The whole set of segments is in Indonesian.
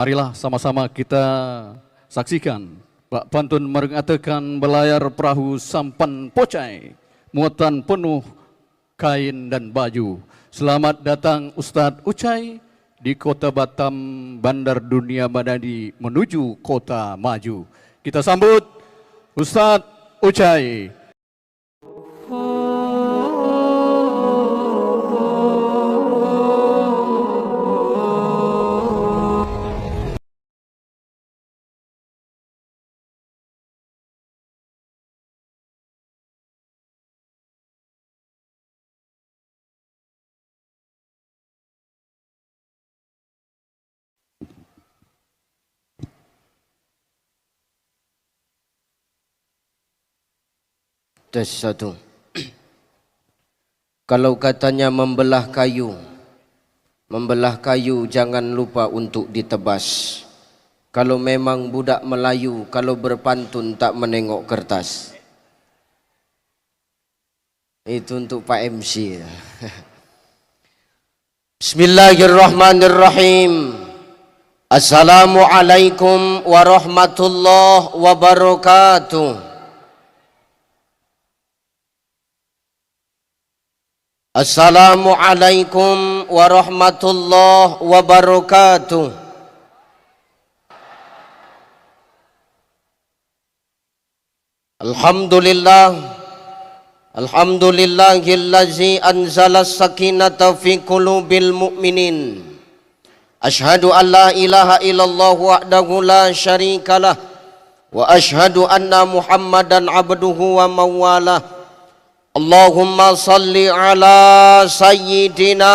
Marilah sama-sama kita saksikan Pak Pantun mengatakan belayar perahu sampan pocai, muatan penuh kain dan baju. Selamat datang Ustadz Ucai di kota Batam, Bandar Dunia Madani menuju kota maju. Kita sambut Ustadz Ucai. Tes satu. Kalau katanya membelah kayu jangan lupa untuk ditebas. Kalau memang budak Melayu, kalau berpantun tak menengok kertas. Itu untuk Pak MC. Bismillahirrahmanirrahim. Assalamualaikum warahmatullahi wabarakatuh. Assalamualaikum warahmatullahi wabarakatuh. Alhamdulillahillazi anzala sakinata fi qulubil mu'minin. Ashhadu an la ilaha illallah wahdahu la syarikalah wa ashhadu anna Muhammadan abduhu wa mawalah. Allahumma salli ala sayyidina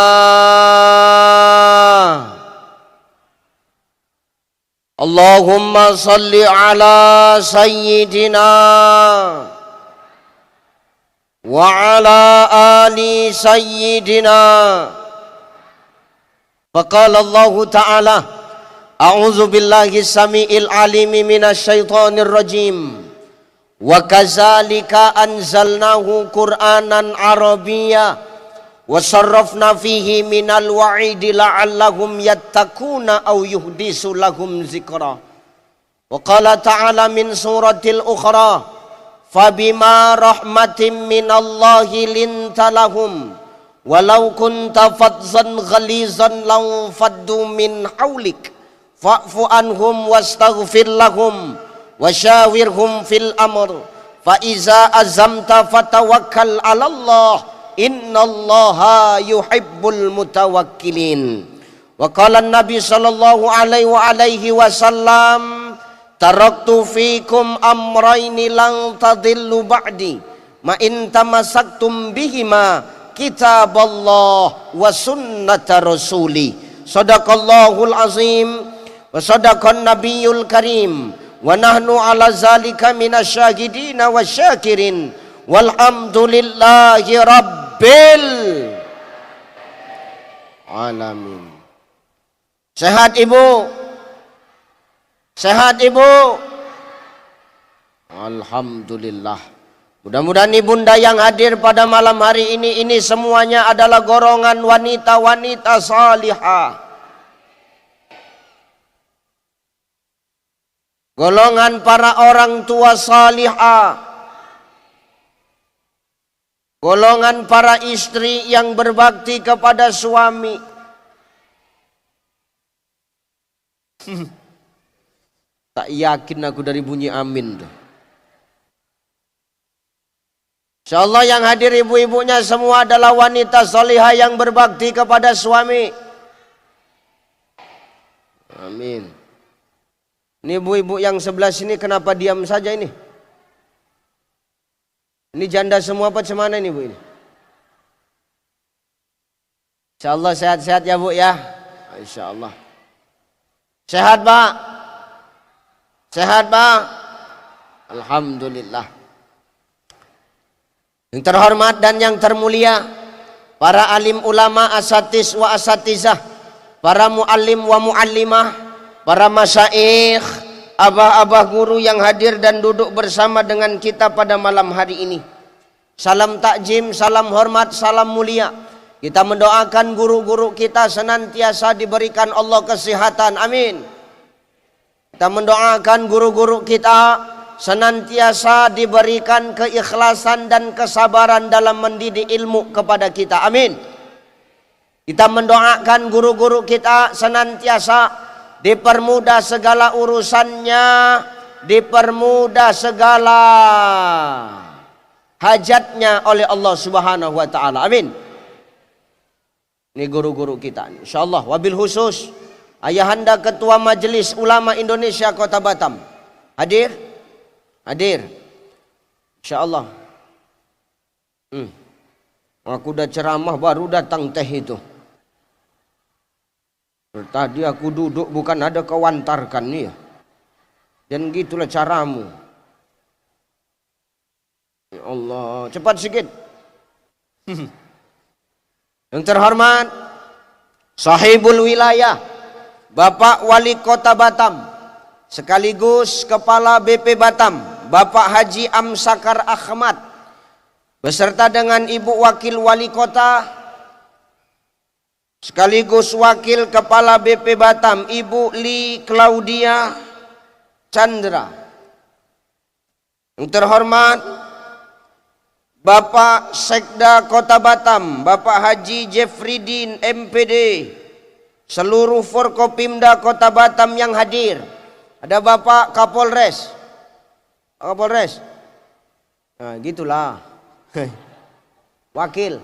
Allahumma salli ala sayyidina wa ala ali sayyidina. Faqala Allah ta'ala a'udzu billahi samiil alimi minasyaitonir rajim. Wa kadzalika anzalnahu Qur'anan Arabiyya wa sarrafna fihi minal wa'idi la'allahum yattaquna aw yuhdisu lahum zikra. Wa qala ta'ala min suratil ukhra fabima rahmatin minallahi linta lahum walau kunta fadzan ghalizan law faddu min hawlik fa'fu anhum wastaghfir lahum wasyawirhum fil amr fa iza azamta fatawakkal 'alallah innallaha yuhibbul mutawakkilin. Wa qala an-nabi sallallahu alaihi wasallam taraktu fikum amrayni lan tadillu ba'di ma in tamassaktum bihima kitaballah wa sunnata rasuli. Sadaqallahul azim wa sadaqan nabiyyul karim. Wa nahnu ala zalika minasyahidina wasyakirin walhamdulillahi rabbil alamin. Sehat ibu? Sehat ibu? Alhamdulillah. Mudah-mudahan ibunda yang hadir pada malam hari ini semuanya adalah golongan wanita-wanita salihah, golongan para orang tua salihah, golongan para istri yang berbakti kepada suami. Tak yakin aku dari bunyi amin tuh. Insyaallah yang hadir ibu-ibunya semua adalah wanita salihah yang berbakti kepada suami. Amin. Ini ibu-ibu yang sebelah sini kenapa diam saja ini? Ini janda semua apa cemana ini bu ini? Insyaallah sehat-sehat ya bu ya. Insyaallah. Sehat pak? Sehat pak? Alhamdulillah. Yang terhormat dan yang termulia para alim ulama asatis wa asatizah, para muallim wa muallimah, para masyayikh, abah-abah guru yang hadir dan duduk bersama dengan kita pada malam hari ini. Salam takjim, salam hormat, salam mulia. Kita mendoakan guru-guru kita senantiasa diberikan Allah kesehatan, amin. Kita mendoakan guru-guru kita senantiasa diberikan keikhlasan dan kesabaran dalam mendidik ilmu kepada kita. Amin. Kita mendoakan guru-guru kita senantiasa dipermudah segala urusannya, dipermudah segala hajatnya oleh Allah Subhanahu wa taala. Amin. Ini guru-guru kita, insyaallah. Wabil khusus Ayahanda Ketua Majelis Ulama Indonesia Kota Batam. Hadir? Hadir. Insyaallah. Aku udah ceramah baru datang teh itu. Tadi aku duduk bukan ada kewantarkan nih ya. Dan gitulah caramu. Ya Allah, cepat sikit. Yang terhormat Sahibul Wilayah Bapak Wali Kota Batam sekaligus Kepala BP Batam Bapak Haji Amsakar Ahmad beserta dengan Ibu Wakil Wali Kota sekaligus Wakil Kepala BP Batam Ibu Li Claudia Chandra. Yang terhormat Bapak Sekda Kota Batam Bapak Haji Jeffridin MPD, seluruh Forkopimda Kota Batam yang hadir. Ada Bapak Kapolres. Kapolres. Nah, gitulah. Wakil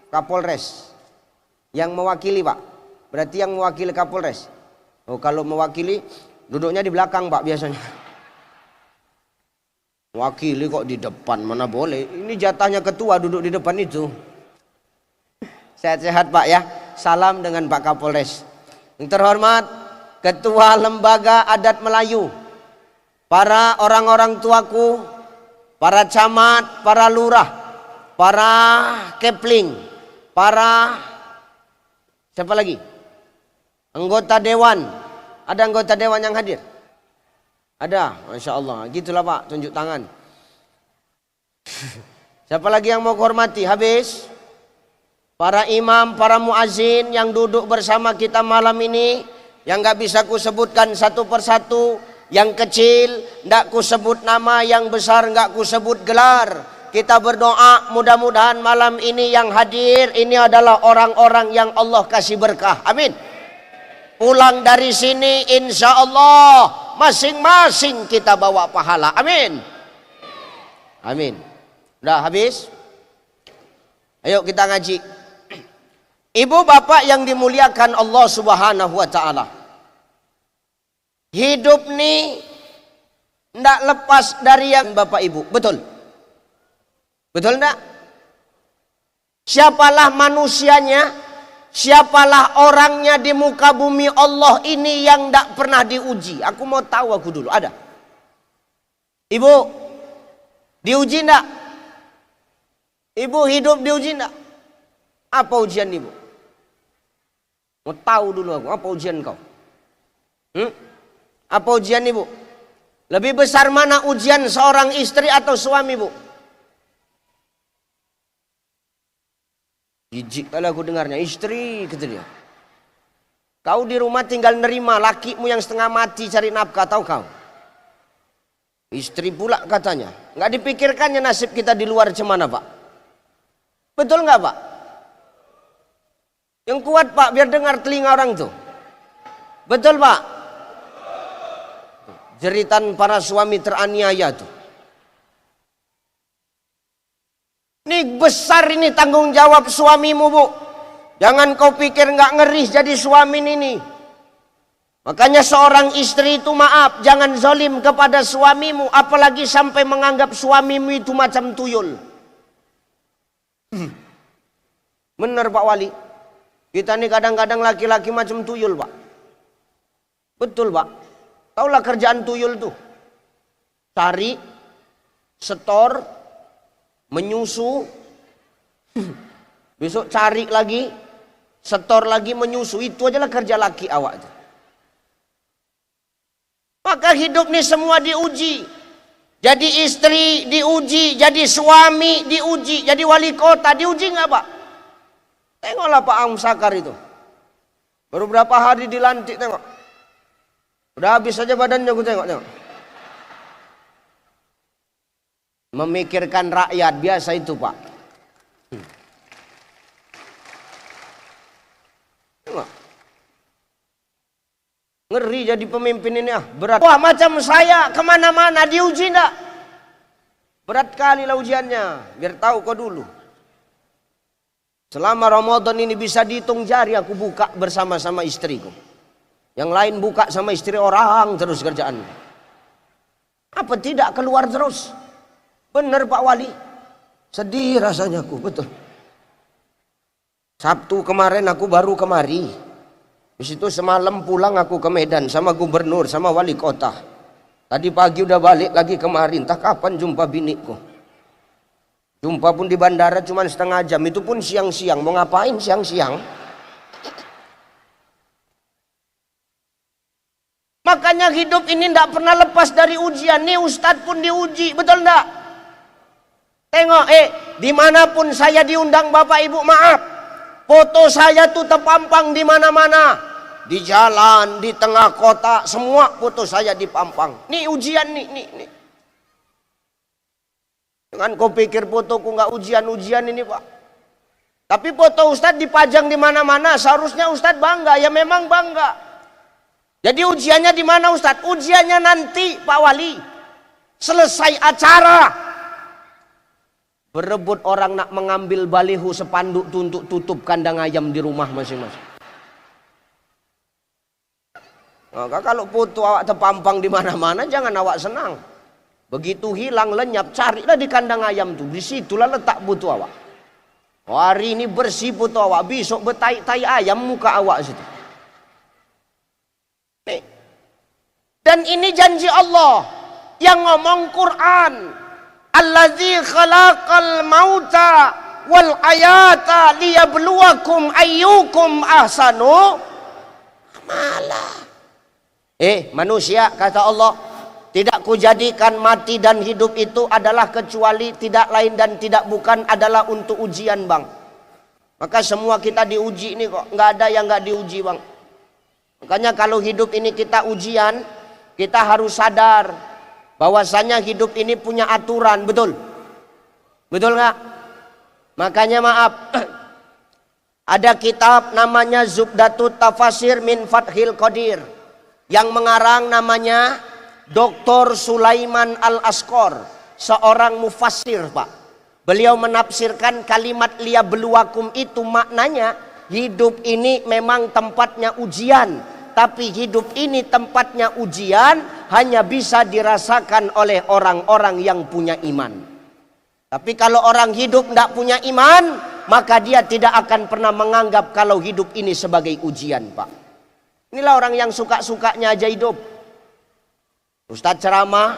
Kapolres. Yang mewakili, Pak. Berarti yang mewakili Kapolres. Oh, kalau mewakili duduknya di belakang, Pak, biasanya. Wakili kok di depan, mana boleh. Ini jatahnya ketua duduk di depan itu. Sehat-sehat, Pak ya. Salam dengan Pak Kapolres. Yang terhormat Ketua Lembaga Adat Melayu, para orang-orang tuaku, para camat, para lurah, para kepling, para siapa lagi? Anggota dewan. Ada anggota dewan yang hadir? Ada, Masya Allah. Gitulah Pak, tunjuk tangan. Siapa lagi yang mau hormati? Habis? Para imam, para muazin yang duduk bersama kita malam ini, yang gak bisa ku sebutkan satu persatu, yang kecil ndak ku sebut nama, yang besar nggak ku sebut gelar. Kita berdoa mudah-mudahan malam ini yang hadir ini adalah orang-orang yang Allah kasih berkah. Amin. Pulang dari sini insya Allah masing-masing kita bawa pahala. Amin. Amin. Udah habis? Ayo kita ngaji. Ibu bapak yang dimuliakan Allah Subhanahu wa taala. Hidup nih ndak lepas dari yang bapak ibu. Betul? Betul enggak? Siapalah manusianya, siapalah orangnya di muka bumi Allah ini yang ndak pernah diuji? Aku mau tahu aku dulu, ada? Ibu, diuji enggak? Ibu hidup diuji enggak? Apa ujian ibu? Mau tahu dulu aku, apa ujian kau? Apa ujian ibu? Lebih besar mana ujian seorang istri atau suami, Bu? Jijik kali aku dengarnya, istri kata dia. Kau di rumah tinggal nerima lakimu yang setengah mati cari nafkah, tahu kau? Istri pula katanya. Nggak dipikirkannya nasib kita di luar cemana, Pak? Betul nggak, Pak? Yang kuat, Pak, biar dengar telinga orang tuh. Betul, Pak? Jeritan para suami teraniaya tuh. Ini besar ini tanggung jawab suamimu, Bu. Jangan kau pikir nggak ngeri jadi suami ini. Makanya seorang istri itu maaf, jangan zalim kepada suamimu, apalagi sampai menganggap suamimu itu macam tuyul. Bener Pak Wali. Kita nih kadang-kadang laki-laki macam tuyul, Pak. Betul, Pak. Taulah kerjaan tuyul tuh. Cari, setor, menyusu, besok cari lagi, setor lagi, menyusu. Itu ajalah kerja laki awak. Maka hidup nih semua diuji. Jadi istri diuji, jadi suami diuji, jadi wali kota diuji nggak, Pak? Tengoklah Pak Amsakar itu. Baru berapa hari dilantik, tengok. Udah habis aja badannya, aku tengok. Memikirkan rakyat biasa itu, Pak. Tengok. Ngeri jadi pemimpin ini, berat. Wah, macam saya kemana-mana diuji enggak? Berat kali lah ujiannya. Biar tahu kau dulu. Selama Ramadan ini bisa dihitung jari aku buka bersama-sama istriku. Yang lain buka sama istri orang terus kerjaan. Apa tidak keluar terus? Benar Pak Wali. Sedih rasanya aku, betul. Sabtu kemarin aku baru kemari. Di situ semalam pulang aku ke Medan sama gubernur, sama wali kota. Tadi pagi udah balik lagi kemarin. Entah kapan jumpa biniku. Jumpa pun di bandara cuma setengah jam. Itu pun siang-siang. Mau ngapain siang-siang? Makanya hidup ini tidak pernah lepas dari ujian. Nih Ustadz pun diuji. Betul enggak? Tengok, dimanapun saya diundang Bapak Ibu, maaf. Foto saya tuh terpampang di mana-mana. Di jalan, di tengah kota. Semua foto saya dipampang. Nih ujian nih. Jangan kau pikir fotoku nggak ujian-ujian ini Pak. Tapi foto Ustadz dipajang di mana-mana, seharusnya Ustadz bangga. Ya memang bangga. Jadi ujiannya di mana Ustadz? Ujiannya nanti Pak Wali. Selesai acara. Berebut orang nak mengambil baliho sepanduk untuk tutup kandang ayam di rumah masing-masing. Maka kalau foto awak terpampang di mana-mana, jangan awak senang. Begitu hilang lenyap, carilah di kandang ayam tuh. Disitulah letak foto awak. Oh, hari ini bersih foto awak, besok betai-tai ayam muka awak situ. Dan ini janji Allah yang ngomong Quran. Allazi khalaqal mauta wal hayata liyabluwakum ayyukum ahsanu amala. Manusia, kata Allah, tidak kujadikan mati dan hidup itu adalah kecuali tidak lain dan tidak bukan adalah untuk ujian bang. Maka semua kita diuji ini kok, nggak ada yang nggak diuji bang. Makanya kalau hidup ini kita ujian, kita harus sadar bahwasanya hidup ini punya aturan, betul? Betul nggak? Makanya maaf, ada kitab namanya Zubdatut Tafasir min Fathil Qadir yang mengarang namanya Dr. Sulaiman Al-Asqor, seorang mufassir Pak. Beliau menafsirkan kalimat liyabluwakum itu maknanya hidup ini memang tempatnya ujian, tapi hidup ini tempatnya ujian hanya bisa dirasakan oleh orang-orang yang punya iman. Tapi kalau orang hidup tidak punya iman, maka dia tidak akan pernah menganggap kalau hidup ini sebagai ujian Pak. Inilah orang yang suka-sukanya aja hidup. Ustadz ceramah,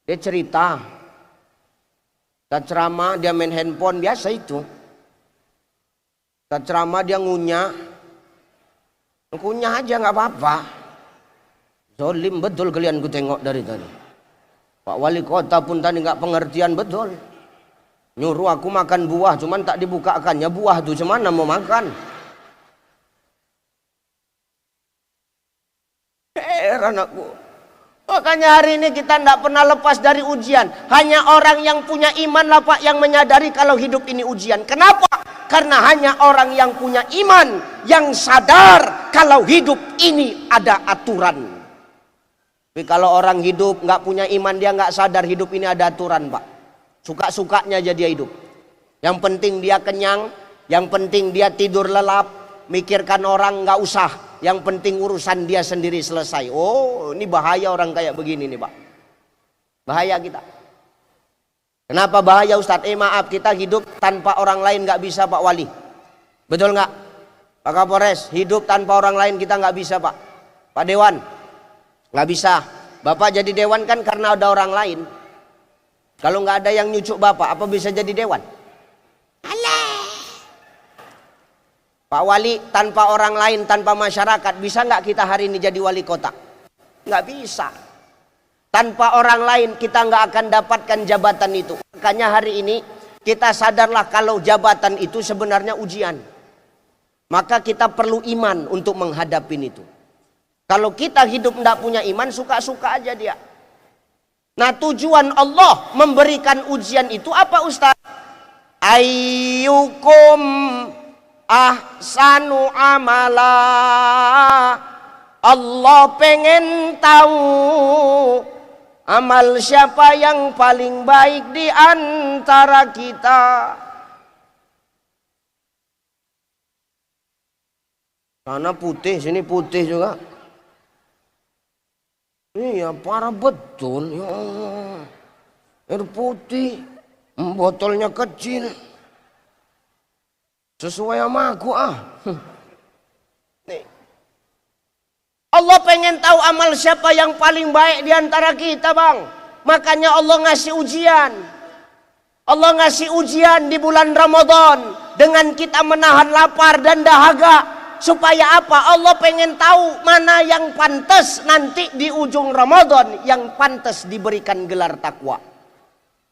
dia cerita. Ustadz ceramah, dia main handphone, biasa itu. Ustadz ceramah, dia ngunyah. Ngunyah aja nggak apa-apa. Zolim betul kalian ku tengok dari tadi. Pak Wali Kota pun tadi nggak pengertian betul. Nyuruh aku makan buah, cuman tak dibukakannya buah tuh, cuman mau makan. Heran aku. Makanya hari ini kita tidak pernah lepas dari ujian. Hanya orang yang punya iman lah Pak yang menyadari kalau hidup ini ujian. Kenapa? Karena hanya orang yang punya iman yang sadar kalau hidup ini ada aturan. Tapi kalau orang hidup nggak punya iman, dia nggak sadar hidup ini ada aturan Pak. Suka-sukanya aja dia hidup. Yang penting dia kenyang, yang penting dia tidur lelap, mikirkan orang nggak usah. Yang penting urusan dia sendiri selesai. Oh, ini bahaya orang kayak begini nih Pak. Bahaya kita. Kenapa bahaya Ustadz? Maaf, kita hidup tanpa orang lain nggak bisa Pak Wali. Betul nggak? Pak Kapolres, hidup tanpa orang lain kita nggak bisa Pak. Pak Dewan, nggak bisa. Bapak jadi Dewan kan karena ada orang lain. Kalau nggak ada yang nyucuk Bapak, apa bisa jadi Dewan? Pak Wali, tanpa orang lain, tanpa masyarakat, bisa nggak kita hari ini jadi wali kota? Nggak bisa. Tanpa orang lain kita nggak akan dapatkan jabatan itu. Makanya hari ini kita sadarlah kalau jabatan itu sebenarnya ujian. Maka kita perlu iman untuk menghadapi itu. Kalau kita hidup tidak punya iman, suka-suka aja dia. Nah, tujuan Allah memberikan ujian itu apa, Ustaz? Ayyukum ahsanu amala. Allah pengen tahu amal siapa yang paling baik di antara kita. Sana putih, sini putih juga. Iya, parah betul. Ya Allah. Air putih, botolnya kecil. Sesuai sama aku Nih. Allah pengen tahu amal siapa yang paling baik di antara kita, Bang. Makanya Allah ngasih ujian. Allah ngasih ujian di bulan Ramadan dengan kita menahan lapar dan dahaga. Supaya apa? Allah pengen tahu mana yang pantas nanti di ujung Ramadan, yang pantas diberikan gelar takwa.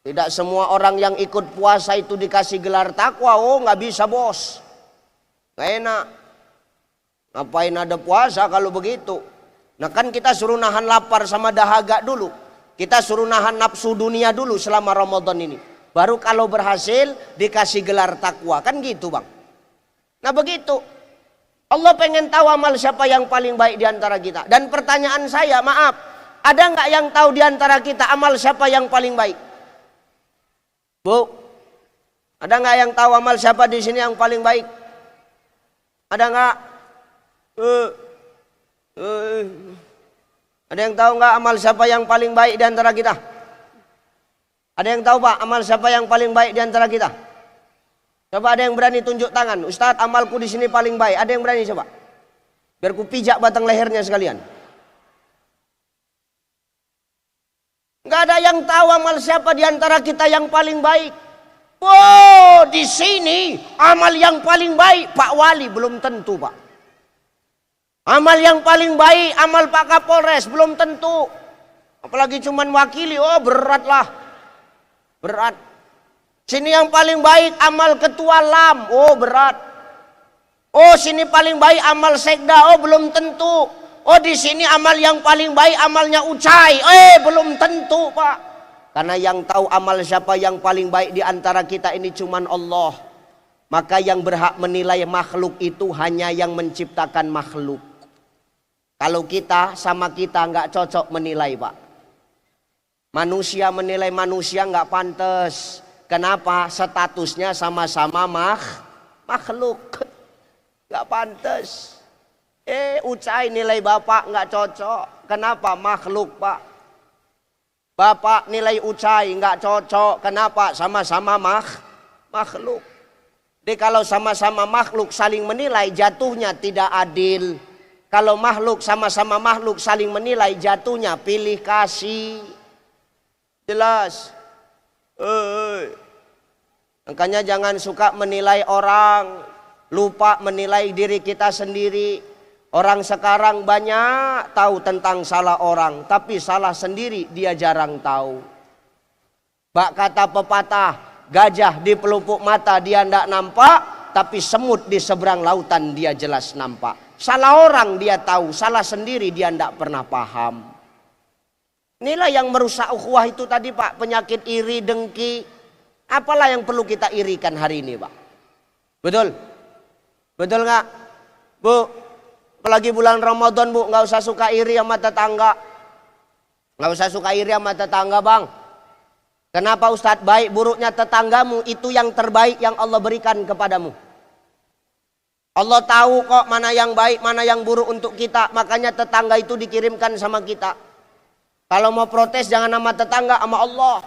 Tidak semua orang yang ikut puasa itu dikasih gelar takwa. Oh, nggak bisa, bos. Nggak enak. Ngapain ada puasa kalau begitu? Nah, kan kita suruh nahan lapar sama dahaga dulu. Kita suruh nahan nafsu dunia dulu selama Ramadan ini. Baru kalau berhasil dikasih gelar takwa. Kan gitu, Bang. Nah, begitu. Allah pengen tahu amal siapa yang paling baik di antara kita. Dan pertanyaan saya, maaf, ada nggak yang tahu di antara kita amal siapa yang paling baik? Bu, ada nggak yang tahu amal siapa di sini yang paling baik? Ada nggak? Ada yang tahu nggak amal siapa yang paling baik di antara kita? Ada yang tahu, Pak, amal siapa yang paling baik di antara kita? Coba ada yang berani tunjuk tangan. Ustadz, amalku di sini paling baik. Ada yang berani coba? Biar ku pijak batang lehernya sekalian. Nggak ada yang tahu amal siapa di antara kita yang paling baik. Wow, di sini amal yang paling baik Pak Wali, belum tentu, Pak. Amal yang paling baik amal Pak Kapolres, belum tentu. Apalagi cuman wakili, oh berat lah. Berat. Sini yang paling baik amal ketua LAM, oh berat. Oh, sini paling baik amal sekda, oh belum tentu. Oh, di sini amal yang paling baik amalnya Ucai, belum tentu, Pak. Karena yang tahu amal siapa yang paling baik di antara kita ini cuman Allah. Maka yang berhak menilai makhluk itu hanya yang menciptakan makhluk. Kalau kita sama kita nggak cocok menilai, Pak. Manusia menilai manusia nggak pantas. Kenapa? Statusnya sama-sama makhluk. Gak pantas. Ucai nilai bapak gak cocok. Kenapa? Makhluk, Pak. Bapak nilai Ucai gak cocok. Kenapa? Sama-sama makhluk. Jadi kalau sama-sama makhluk saling menilai, jatuhnya tidak adil. Kalau makhluk sama-sama makhluk saling menilai, jatuhnya pilih kasih. Jelas. Makanya jangan suka menilai orang, lupa menilai diri kita sendiri. Orang sekarang banyak tahu tentang salah orang, tapi salah sendiri dia jarang tahu. Bak kata pepatah, gajah di pelupuk mata dia ndak nampak, tapi semut di seberang lautan dia jelas nampak. Salah orang dia tahu, salah sendiri dia ndak pernah paham. Inilah yang merusak ukhuwah itu tadi, Pak, penyakit iri, dengki. Apalah yang perlu kita irikan hari ini, Pak? Betul? Betul nggak, Bu? Apalagi bulan Ramadan, Bu, nggak usah suka iri sama tetangga. Nggak usah suka iri sama tetangga, Bang. Kenapa, Ustadz? Baik buruknya tetanggamu itu yang terbaik yang Allah berikan kepadamu. Allah tahu kok mana yang baik, mana yang buruk untuk kita. Makanya tetangga itu dikirimkan sama kita. Kalau mau protes jangan sama tetangga, sama Allah.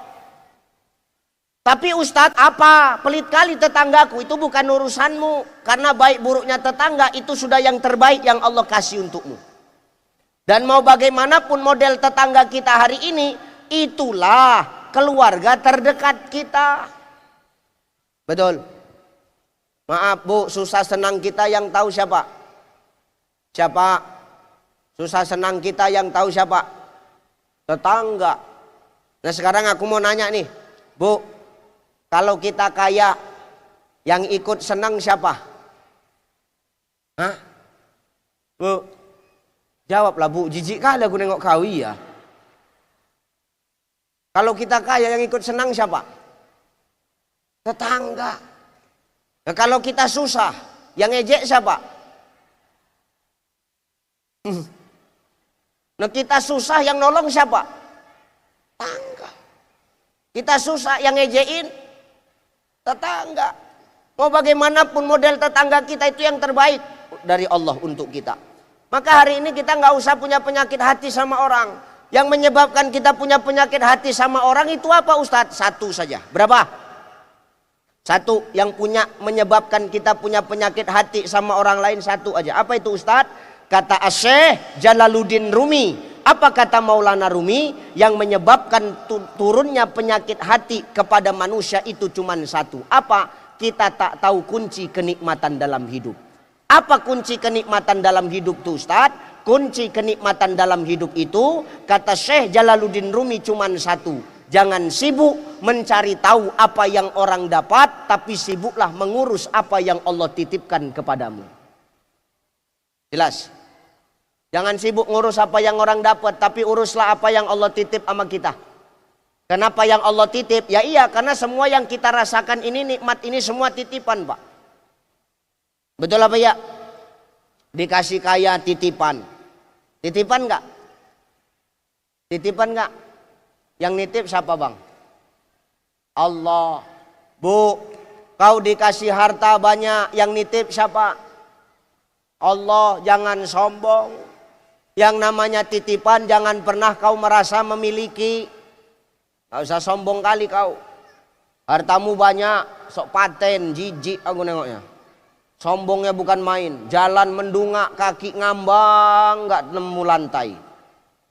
Tapi Ustadz, apa? Pelit kali tetanggaku, itu bukan urusanmu. Karena baik buruknya tetangga itu sudah yang terbaik yang Allah kasih untukmu. Dan mau bagaimanapun model tetangga kita hari ini, itulah keluarga terdekat kita. Betul? Maaf, Bu, susah senang kita yang tahu siapa? Siapa? Susah senang kita yang tahu siapa? Tetangga. Nah, sekarang aku mau nanya nih, Bu, kalau kita kaya, yang ikut senang siapa? Hah? Bu, Jawablah, Bu, jijik kali aku nengok kau. Iya. Kalau kita kaya yang ikut senang siapa? Tetangga. Nah, kalau kita susah, yang ejek siapa? Nah, kita susah yang nolong siapa? Tetangga. Kita susah yang ngejein tetangga. Mau bagaimanapun model tetangga kita itu yang terbaik dari Allah untuk kita. Maka hari ini kita nggak usah punya penyakit hati sama orang. Yang menyebabkan kita punya penyakit hati sama orang itu apa, Ustadz? Satu saja. Berapa? Satu yang menyebabkan kita punya penyakit hati sama orang lain, satu aja. Apa itu, Ustadz? Kata Syekh Jalaluddin Rumi. Apa kata Maulana Rumi? Yang menyebabkan turunnya penyakit hati kepada manusia itu cuma satu. Apa? Kita tak tahu kunci kenikmatan dalam hidup. Apa kunci kenikmatan dalam hidup itu, Ustaz? Kunci kenikmatan dalam hidup itu, kata Syekh Jalaluddin Rumi, cuma satu. Jangan sibuk mencari tahu apa yang orang dapat, tapi sibuklah mengurus apa yang Allah titipkan kepadamu. Jelas? Jangan sibuk ngurus apa yang orang dapat, tapi uruslah apa yang Allah titip sama kita. Kenapa yang Allah titip? Ya iya, karena semua yang kita rasakan ini, nikmat ini semua titipan, Pak. Betul apa ya? Dikasih kaya titipan. Titipan enggak? Titipan enggak? Yang nitip siapa, Bang? Allah. Bu, kau dikasih harta banyak, yang nitip siapa? Allah. Jangan sombong. Yang namanya titipan jangan pernah kau merasa memiliki. Gak usah sombong kali kau. Hartamu banyak, sok paten, jijik aku nengoknya. Sombongnya bukan main. Jalan mendungak, kaki ngambang, gak nemu lantai.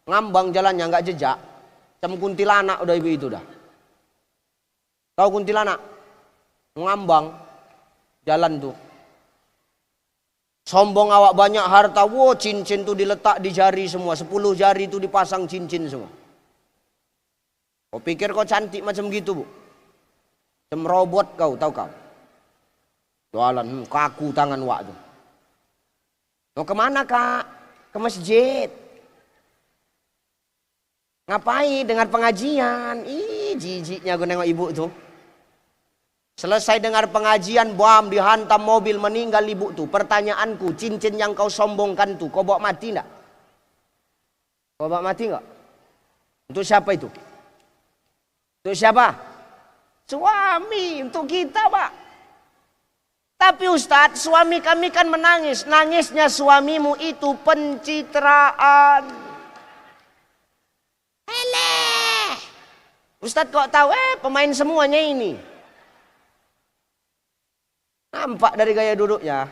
Ngambang jalannya gak jejak. Macam kuntilanak udah ibu itu dah. Tahu kuntilanak? Ngambang jalan tuh. Sombong awak banyak harta, wow, cincin tuh diletak di jari semua, 10 jari tuh dipasang cincin semua. Kau pikir kau cantik macam gitu, Bu? Macam robot kau, tahu kau? Jualan, kaku tangan wak tuh. Mau kemana, Kak? Ke masjid. Ngapain? Dengar pengajian. Ih, jijiknya gue nengok ibu tuh. Selesai dengar pengajian, bom, dihantam mobil, meninggal ibu tuh. Pertanyaanku, cincin yang kau sombongkan tuh, kau bawa mati enggak? Kau bawa mati enggak? Untuk siapa itu? Untuk siapa? Suami, untuk kita, Pak. Tapi Ustadz, suami kami kan menangis. Nangisnya suamimu itu pencitraan. Eleh. Ustadz kok tahu? Pemain semuanya ini. Nampak dari gaya duduknya.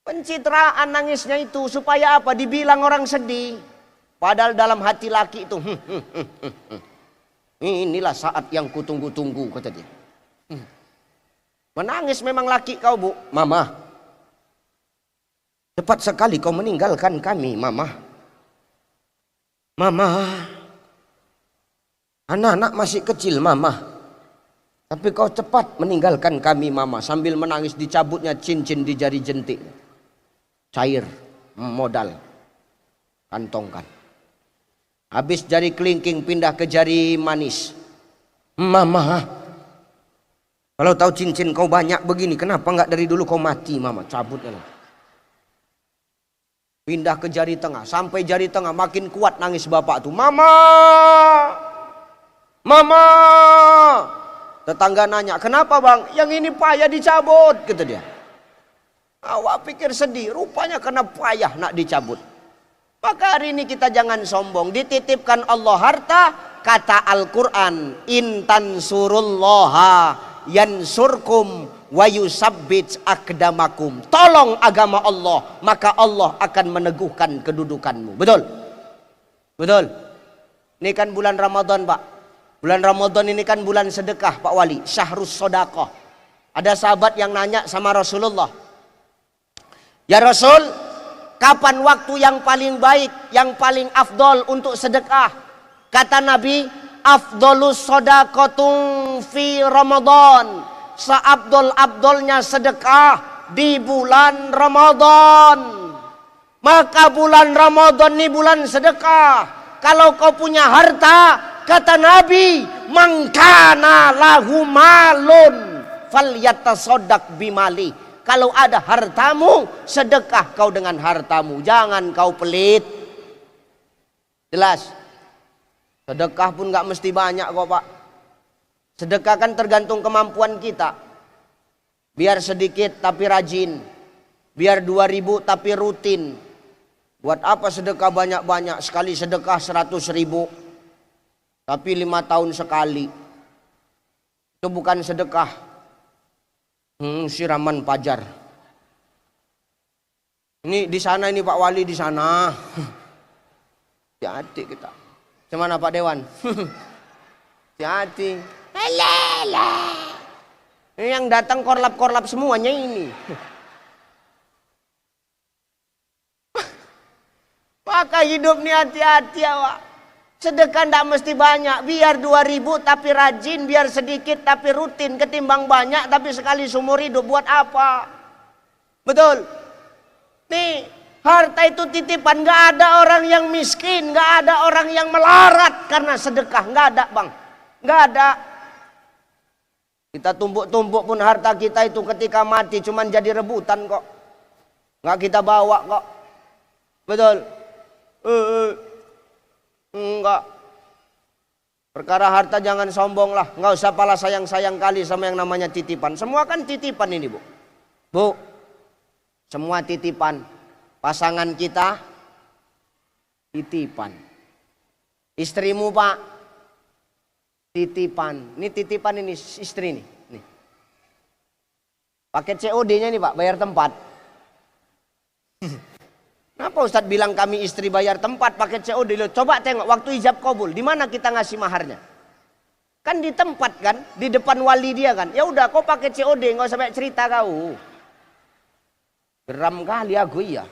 Pencitraan nangisnya itu supaya apa? Dibilang orang sedih. Padahal dalam hati laki itu, inilah saat yang kutunggu-tunggu, kata dia. Menangis memang laki kau, Bu. Mama, cepat sekali kau meninggalkan kami, Mama. Mama, anak-anak masih kecil, Mama. Tapi kau cepat meninggalkan kami, Mama. Sambil menangis dicabutnya cincin di jari jentik. Cair, modal. Kantongkan. Habis jari kelingking pindah ke jari manis. Mama, kalau tahu cincin kau banyak begini, kenapa enggak dari dulu kau mati, Mama? Cabutnya. Pindah ke jari tengah. Sampai jari tengah makin kuat nangis bapak tuh. Mama! Mama! Tetangga nanya, kenapa, Bang? Yang ini payah dicabut, kata dia. Awak pikir sedih, rupanya kena payah nak dicabut. Maka hari ini kita jangan sombong. Dititipkan Allah harta, kata Al-Quran, intan surullaha yansurkum wa yusabbit akdamakum. Tolong agama Allah, maka Allah akan meneguhkan kedudukanmu. Betul? Betul? Ini kan bulan Ramadan, Pak. Bulan Ramadan ini kan bulan sedekah, Pak Wali. Syahrus Sodaqah. Ada sahabat yang nanya sama Rasulullah, ya Rasul, kapan waktu yang paling baik, yang paling afdol untuk sedekah? Kata Nabi, afdolus sodaqatung fi Ramadan. Seabdol-abdolnya sedekah di bulan Ramadan. Maka bulan Ramadan ini bulan sedekah. Kalau kau punya harta, kata Nabi, mangkana lahu malun falyatasaddaq bimali. Kalau ada hartamu, sedekah kau dengan hartamu. Jangan kau pelit. Jelas. Sedekah pun gak mesti banyak kok Pak. Sedekah kan tergantung kemampuan kita. Biar sedikit tapi rajin. Biar 2.000 tapi rutin. Buat apa sedekah banyak-banyak? Sekali sedekah 100.000. Tapi 5 tahun sekali. Itu bukan sedekah. Siraman pajar. Ini di sana ini Pak Wali di sana. Hati-hati kita. Gimana Pak Dewan? Hati-hati. Ini yang datang korlap-korlap semuanya ini. Maka hidup nih hati-hati awak. Sedekah tidak mesti banyak. Biar 2.000 tapi rajin. Biar sedikit tapi rutin. Ketimbang banyak tapi sekali seumur hidup. Buat apa? Betul. Nih, harta itu titipan. Gak ada orang yang miskin. Gak ada orang yang melarat karena sedekah. Gak ada bang. Gak ada. Kita tumpuk-tumpuk pun harta kita itu ketika mati cuman jadi rebutan kok. Gak kita bawa kok. Betul. Enggak. Perkara harta jangan sombong lah. Enggak usah pala sayang-sayang kali sama yang namanya titipan. Semua kan titipan ini Bu. Bu. Semua titipan. Pasangan kita titipan. Istrimu Pak titipan. Ini titipan ini istri nih. Nih. Paket COD-nya nih Pak, bayar tempat. Kenapa Ustadz bilang kami istri bayar tempat paket COD? Coba tengok waktu ijab kabul, di mana kita ngasih maharnya? Kan di tempat kan, di depan wali dia kan. Ya udah kau paket COD, nggak usah banyak cerita kau. Geram kali aku iya.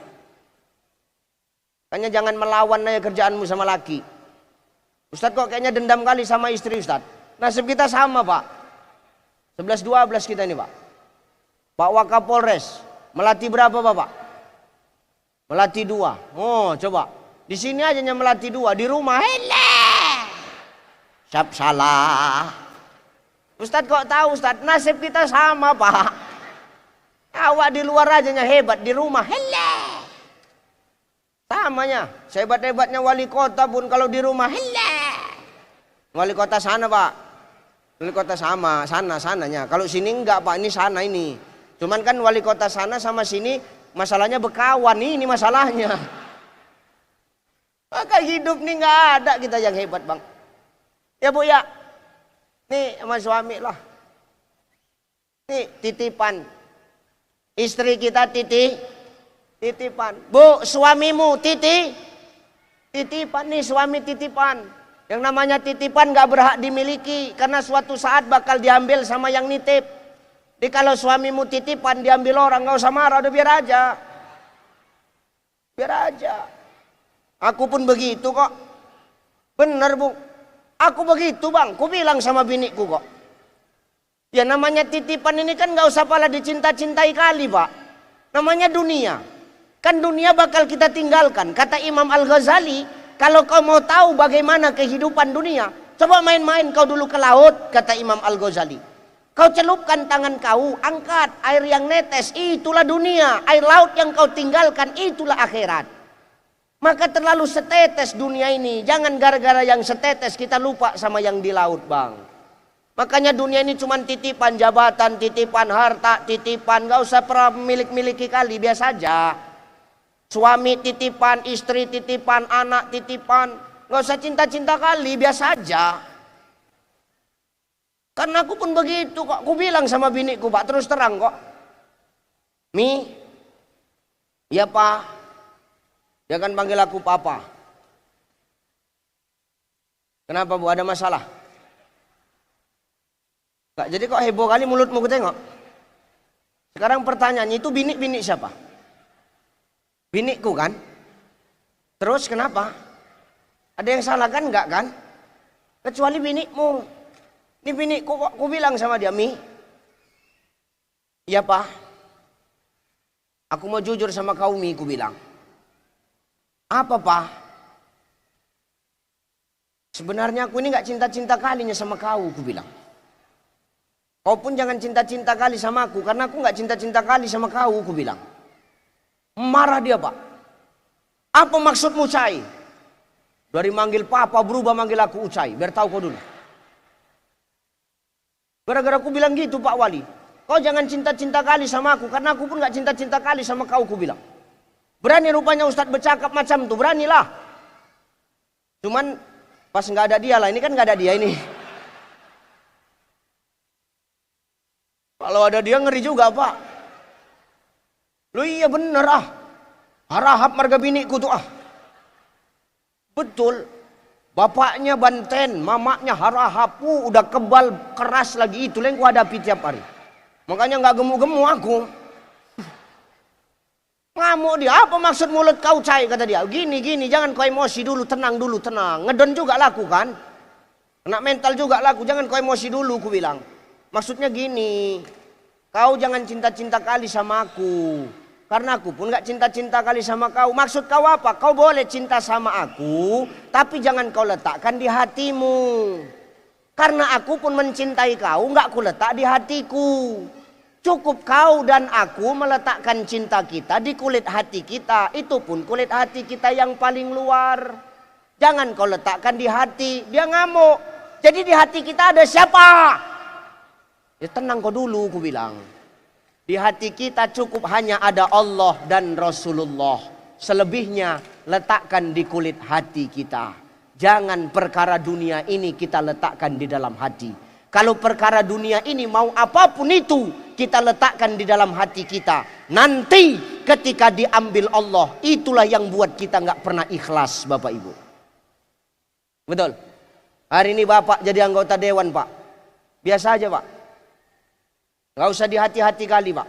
Makanya jangan melawan aja kerjaanmu sama laki. Ustadz kok kayaknya dendam kali sama istri Ustadz. Nasib kita sama Pak. 11-12 kita ini Pak. Pak Wakapolres, Melati berapa Bapak? Melati 2. Oh coba. Di sini aja Melati 2. Di rumah. Siap salah. Ustadz kok tahu Ustadz? Nasib kita sama Pak. Awak di luar aja hebat. Di rumah. Samanya. Sehebat-hebatnya wali kota pun kalau di rumah. Wali kota sana Pak. Wali kota sama. Sananya. Kalau sini enggak Pak. Ini sana ini. Cuman kan wali kota sana sama sini. Masalahnya berkawan, ini masalahnya. Maka hidup nih nggak ada kita yang hebat bang. Ya Bu ya. Nih sama suami lah. Nih titipan. Istri kita titipan. Bu suamimu titipan nih suami titipan. Yang namanya titipan nggak berhak dimiliki. Karena suatu saat bakal diambil sama yang nitip. Jadi kalau suamimu titipan diambil orang gak usah marah, udah biar aja. Biar aja. Aku pun begitu kok. Bener Bu. Aku begitu bang. Ku bilang sama biniku kok. Ya namanya titipan ini kan gak usah pala dicinta-cintai kali Pak. Namanya dunia. Kan dunia bakal kita tinggalkan. Kata Imam Al-Ghazali. Kalau kau mau tahu bagaimana kehidupan dunia. Coba main-main kau dulu ke laut. Kata Imam Al-Ghazali. Kau celupkan tangan kau, angkat air yang netes, itulah dunia. Air laut yang kau tinggalkan, itulah akhirat. Maka terlalu setetes dunia ini. Jangan gara-gara yang setetes kita lupa sama yang di laut bang. Makanya dunia ini cuma titipan jabatan, titipan harta, titipan. Gak usah pernah milik-miliki kali, biasa aja. Suami titipan, istri titipan, anak titipan. Gak usah cinta-cinta kali, biasa aja. Karena aku pun begitu kok. Aku bilang sama biniku Pak, terus terang kok. Mi, ya Pak. Jangan panggil aku Papa. Kenapa Bu, ada masalah? Gak, jadi kok heboh kali mulutmu ku tengok. Sekarang pertanyaannya itu bini siapa? Biniku kan? Terus kenapa? Ada yang salah kan? Enggak kan? Kecuali binikmu. Ini bini, ku bilang sama dia, Mi. Iya Pak. Aku mau jujur sama kau Mi, ku bilang. Apa Pak? Sebenarnya aku ini nggak cinta-cinta kalinya sama kau, aku bilang. Kau pun jangan cinta-cinta kali sama aku, karena aku nggak cinta-cinta kali sama kau, aku bilang. Marah dia Pak. Apa maksudmu Cai? Dari manggil papa berubah manggil aku Ucai. Biar tahu kau dulu. Gara-gara aku bilang gitu Pak Wali. Kau jangan cinta-cinta kali sama aku, karena aku pun nggak cinta-cinta kali sama kau, aku bilang. Berani rupanya Ustadz bercakap macam tuh, beranilah. Cuman pas nggak ada dia lah, ini kan nggak ada dia ini. Kalau ada dia ngeri juga Pak. Lu iya bener ah. Harahap marga biniku tuh ah. Betul. Bapaknya Banten, mamanya Harahapu, udah kebal keras lagi, itu yang ku hadapi tiap hari. Makanya nggak gemuk-gemuk aku. Ngamuk dia, apa maksud mulut kau Cai, kata dia. Gini, jangan kau emosi dulu, tenang dulu, tenang. Ngedon juga laku kan. Kena mental juga laku, jangan kau emosi dulu, ku bilang. Maksudnya gini, kau jangan cinta-cinta kali sama aku. Karena aku pun gak cinta-cinta kali sama kau. Maksud kau apa? Kau boleh cinta sama aku, tapi jangan kau letakkan di hatimu. Karena aku pun mencintai kau, gak ku letak di hatiku. Cukup kau dan aku meletakkan cinta kita di kulit hati kita. Itu pun kulit hati kita yang paling luar. Jangan kau letakkan di hati. Dia ngamuk. Jadi di hati kita ada siapa? Ya tenang kau dulu, ku bilang. Di hati kita cukup hanya ada Allah dan Rasulullah. Selebihnya letakkan di kulit hati kita. Jangan perkara dunia ini kita letakkan di dalam hati. Kalau perkara dunia ini mau apapun itu kita letakkan di dalam hati kita. Nanti ketika diambil Allah, itulah yang buat kita nggak pernah ikhlas Bapak Ibu. Betul. Hari ini Bapak jadi anggota dewan Pak. Biasa aja Pak. Gak usah di hati-hati kali Pak.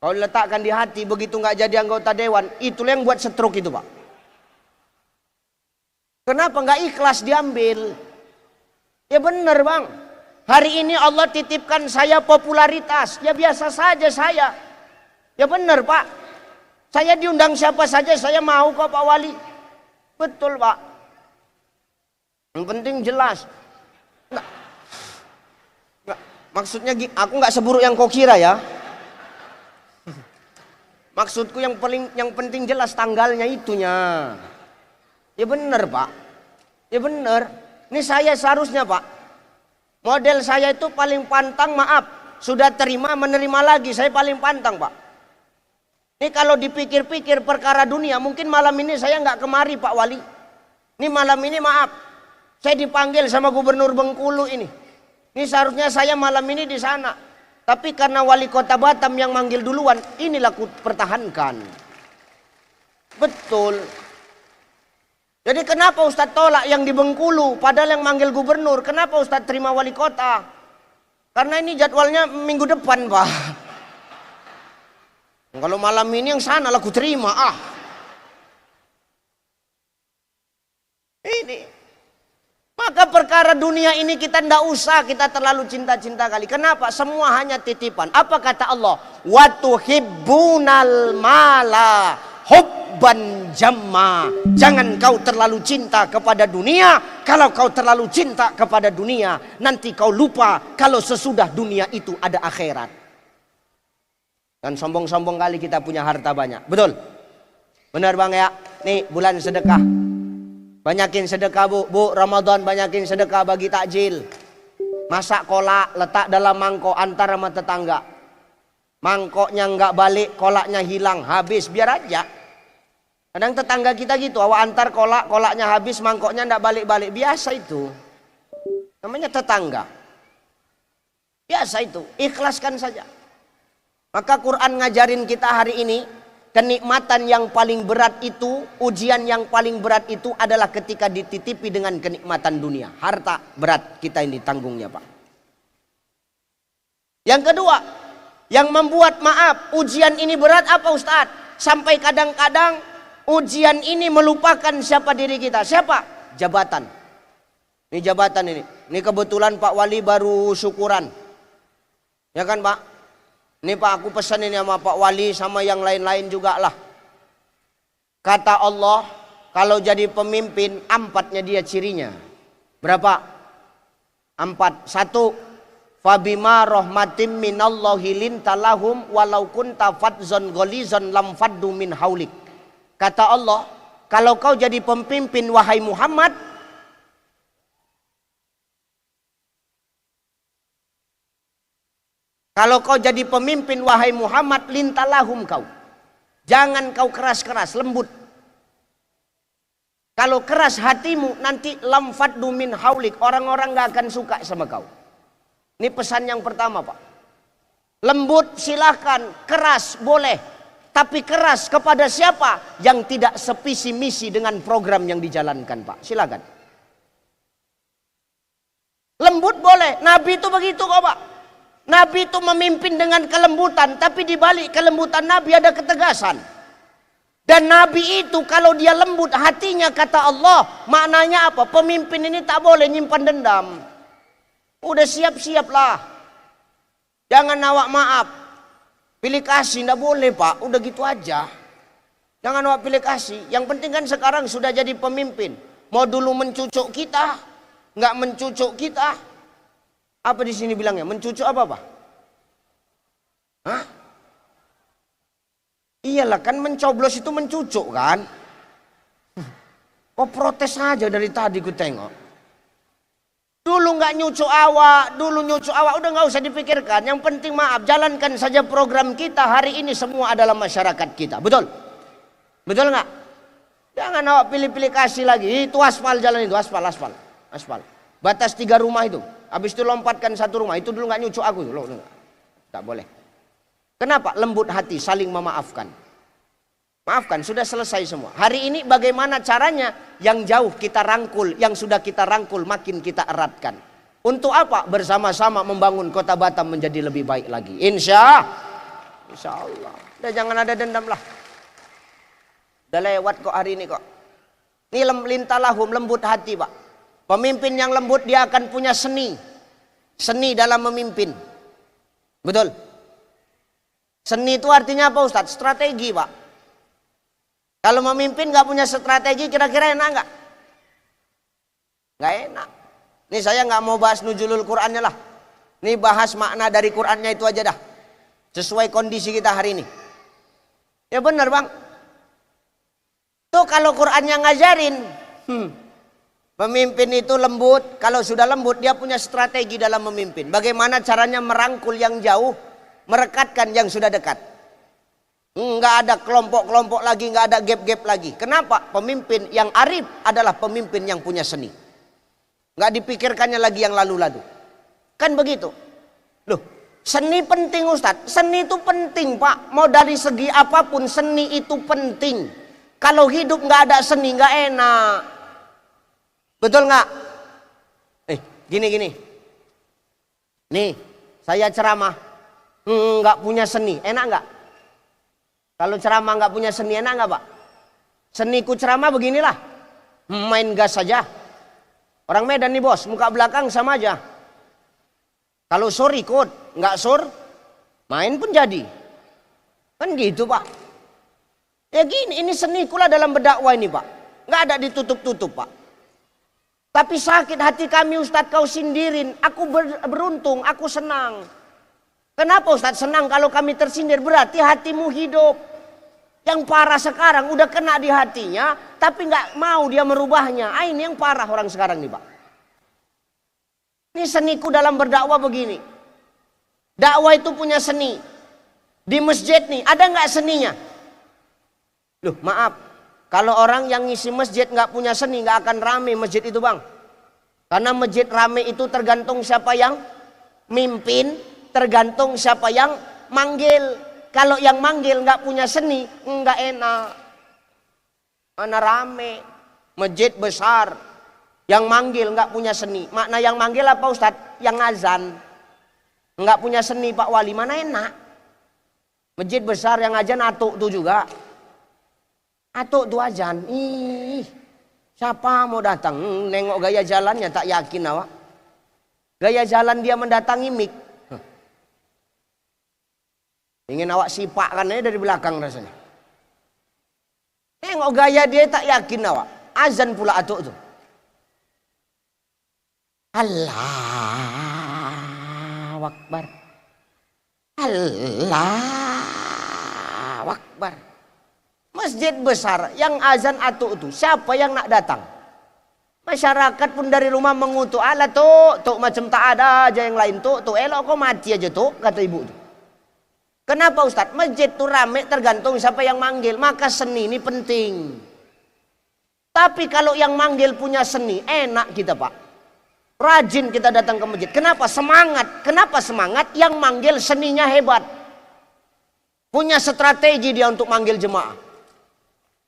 Kalau letakkan di hati begitu nggak jadi anggota dewan, itulah yang buat stroke itu Pak. Kenapa nggak ikhlas diambil? Ya bener Bang. Hari ini Allah titipkan saya popularitas. Ya biasa saja saya. Ya bener Pak. Saya diundang siapa saja saya mau kok Pak Wali. Betul Pak. Yang penting jelas. Maksudnya aku nggak seburuk yang kau kira ya. Maksudku yang penting jelas tanggalnya itunya. Ya bener Pak. Ya bener. Ini saya seharusnya Pak. Model saya itu paling pantang, maaf. Sudah terima menerima lagi, saya paling pantang Pak. Ini kalau dipikir-pikir perkara dunia, mungkin malam ini saya nggak kemari Pak Wali. Ini malam ini maaf. Saya dipanggil sama Gubernur Bengkulu ini. Ini seharusnya saya malam ini di sana. Tapi karena wali kota Batam yang manggil duluan, inilah ku pertahankan. Betul. Jadi kenapa Ustadz tolak yang di Bengkulu, padahal yang manggil gubernur? Kenapa Ustadz terima wali kota? Karena ini jadwalnya minggu depan Pak. Kalau malam ini yang sana lah ku terima Ini. Maka perkara dunia ini kita ndak usah kita terlalu cinta-cinta kali. Kenapa? Semua hanya titipan. Apa kata Allah? Wa tuhibbunal mala hubban jamma. Jangan kau terlalu cinta kepada dunia. Kalau kau terlalu cinta kepada dunia, nanti kau lupa kalau sesudah dunia itu ada akhirat. Dan sombong-sombong kali kita punya harta banyak. Betul? Benar Bang ya? Nih bulan sedekah. Banyakin sedekah bu, Ramadan banyakin sedekah bagi takjil. Masak kolak, letak dalam mangkok antar sama tetangga. Mangkoknya nggak balik, kolaknya hilang, habis, biar aja. Kadang tetangga kita gitu, awak antar kolak, kolaknya habis, mangkoknya nggak balik-balik. Biasa itu. Namanya tetangga. Biasa itu, ikhlaskan saja. Maka Quran ngajarin kita hari ini, kenikmatan yang paling berat itu, ujian yang paling berat itu adalah ketika dititipi dengan kenikmatan dunia. Harta berat kita ini tanggungnya Pak. Yang kedua, yang membuat ujian ini berat apa Ustadz? Sampai kadang-kadang ujian ini melupakan siapa diri kita. Siapa? Jabatan. Ini jabatan ini. Ini kebetulan Pak Wali baru syukuran. Ya kan Pak? Ini Pak aku pesan ini sama Pak Wali sama yang lain-lain juga lah. Kata Allah, kalau jadi pemimpin, 4-nya dia cirinya. Berapa? 4. 1. Fabima rahmatim minallahi lintalahum walau kunta fadzan ghalizan lam faddu min haulik. Kata Allah, kalau kau jadi pemimpin wahai Muhammad, kalau kau jadi pemimpin wahai Muhammad, lintalahum kau. Jangan kau keras-keras, lembut. Kalau keras hatimu, nanti lam faddu min haulik. Orang-orang gak akan suka sama kau. Ini pesan yang pertama, Pak. Lembut silahkan, keras boleh. Tapi keras kepada siapa? Yang tidak sevisi misi dengan program yang dijalankan, Pak. Silakan. Lembut boleh. Nabi itu begitu kok, Pak. Nabi itu memimpin dengan kelembutan. Tapi di balik kelembutan Nabi ada ketegasan. Dan Nabi itu kalau dia lembut hatinya, kata Allah, maknanya apa? Pemimpin ini tak boleh nyimpan dendam. Udah siap-siaplah. Jangan nawak maaf. Pilih kasih, nggak boleh Pak. Udah gitu aja. Jangan nawak pilih kasih. Yang penting kan sekarang sudah jadi pemimpin. Mau dulu mencucuk kita, nggak mencucuk kita. Apa di sini bilangnya? Mencucuk apa Pak? Hah? Iyalah kan mencoblos itu mencucuk kan. Oh protes aja dari tadi ku tengok. Dulu nggak nyucuk awak, udah nggak usah dipikirkan. Yang penting maaf, jalankan saja program kita hari ini, semua adalah masyarakat kita. Betul? Betul nggak? Jangan awak pilih-pilih kasih lagi. Itu aspal jalan itu, aspal. Batas 3 rumah itu. Habis itu lompatkan 1 rumah. Itu dulu nggak nyucuk aku. Tak boleh. Kenapa? Lembut hati, saling memaafkan. Maafkan, sudah selesai semua. Hari ini bagaimana caranya? Yang jauh kita rangkul, yang sudah kita rangkul makin kita eratkan. Untuk apa? Bersama-sama membangun kota Batam menjadi lebih baik lagi. Insya Allah. Udah jangan ada dendam lah. Udah lewat kok hari ini kok. Ini lintalahum, lembut hati Pak. Pemimpin yang lembut dia akan punya seni. Seni dalam memimpin. Betul? Seni itu artinya apa Ustadz? Strategi Pak. Kalau memimpin gak punya strategi kira-kira enak gak? Gak enak. Nih saya gak mau bahas nuzulul Qur'annya lah. Nih bahas makna dari Qur'annya itu aja dah. Sesuai kondisi kita hari ini. Ya benar Bang. Tuh kalau Qur'annya ngajarin. Pemimpin itu lembut. Kalau sudah lembut dia punya strategi dalam memimpin. Bagaimana caranya merangkul yang jauh, merekatkan yang sudah dekat. Nggak ada kelompok-kelompok lagi, nggak ada gap-gap lagi. Kenapa? Pemimpin yang arif adalah pemimpin yang punya seni. Nggak dipikirkannya lagi yang lalu-lalu. Kan begitu. Loh, seni penting Ustadz. Seni itu penting Pak. Mau dari segi apapun seni itu penting. Kalau hidup nggak ada seni nggak enak. Betul nggak? Gini. Nih, saya ceramah. Nggak punya seni, enak nggak? Kalau ceramah nggak punya seni, enak nggak Pak? Seniku ceramah beginilah, main gas saja. Orang Medan nih bos, muka belakang sama aja. Kalau sur ikut, nggak sur, main pun jadi. Kan gitu Pak. Ya gini, ini senikulah dalam berdakwah ini Pak. Nggak ada ditutup-tutup Pak. Tapi sakit hati kami Ustadz kau sindirin. Aku beruntung, aku senang. Kenapa Ustadz senang kalau kami tersindir? Berarti hatimu hidup. Yang parah sekarang udah kena di hatinya, tapi nggak mau dia merubahnya. Ini yang parah orang sekarang nih Pak. Ini seniku dalam berdakwah begini. Dakwah itu punya seni. Di masjid nih, ada nggak seninya? Loh maaf, kalau orang yang ngisi masjid nggak punya seni, nggak akan rame masjid itu Bang. Karena masjid rame itu tergantung siapa yang mimpin, tergantung siapa yang manggil. Kalau yang manggil nggak punya seni, nggak enak. Mana rame, masjid besar, yang manggil nggak punya seni. Makna yang manggil apa Ustadz? Yang azan, nggak punya seni Pak Wali, mana enak. Masjid besar yang azan atuk tuh juga, atuk tuh azan. Siapa mau datang? Nengok gaya jalannya tak yakin awak. Gaya jalan dia mendatangi mik. Ingin awak sipak kan aja dari belakang rasanya. Tengok gaya dia tak yakin awak. Azan pula atuk tu. Allahu Akbar. Allahu Akbar. Masjid besar yang azan atuk tu, siapa yang nak datang? Masyarakat pun dari rumah mengutuk, ala tuk macam tak ada aja yang lain tuk elok kau mati aja tuk, kata ibu tu. Kenapa Ustaz? Masjid tu rame tergantung siapa yang manggil, maka seni ini penting. Tapi kalau yang manggil punya seni, enak kita Pak. Rajin kita datang ke masjid. Kenapa? Semangat. Kenapa semangat? Yang manggil seninya hebat. Punya strategi dia untuk manggil jemaah.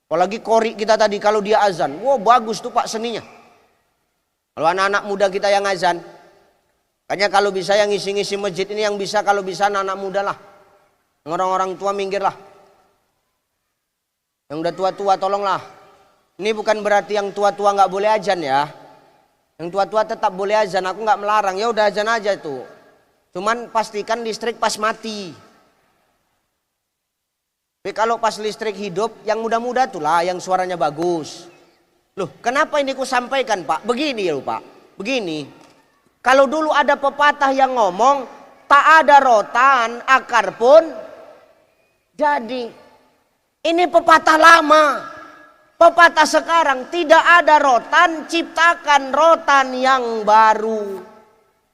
Apalagi kori kita tadi kalau dia azan. Wah bagus tuh Pak seninya. Kalau anak-anak muda kita yang azan. Makanya kalau bisa yang ngisi-ngisi masjid ini yang bisa kalau bisa anak-anak muda lah. Orang-orang tua minggir lah. Yang udah tua-tua tolonglah. Ini bukan berarti yang tua-tua nggak boleh azan ya. Yang tua-tua tetap boleh azan, aku nggak melarang. Ya udah azan aja itu. Cuman pastikan listrik pas mati. Tapi kalau pas listrik hidup, yang muda-muda itulah yang suaranya bagus. Loh, kenapa ini ku sampaikan Pak? Begini ya Pak. Begini. Kalau dulu ada pepatah yang ngomong, tak ada rotan, akar pun jadi. Ini pepatah lama. Pepatah sekarang, tidak ada rotan, ciptakan rotan yang baru.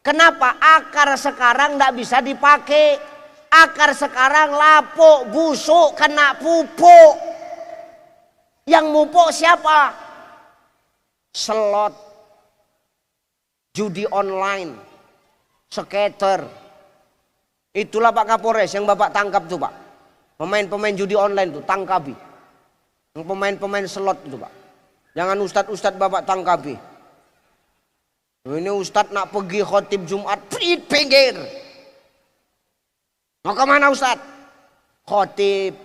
Kenapa? Akar sekarang tidak bisa dipakai. Akar sekarang lapuk, busuk, kena pupuk. Yang mupuk siapa? Slot, judi online, skater. Itulah Pak Kapolres yang Bapak tangkap tuh Pak. Pemain-pemain judi online tuh tangkapi. Yang pemain-pemain slot itu Pak. Jangan ustadz-ustadz Bapak tangkapi. Ini ustadz nak pergi khotib Jumat, pinggir. Mau kemana Ustadz? Khotib.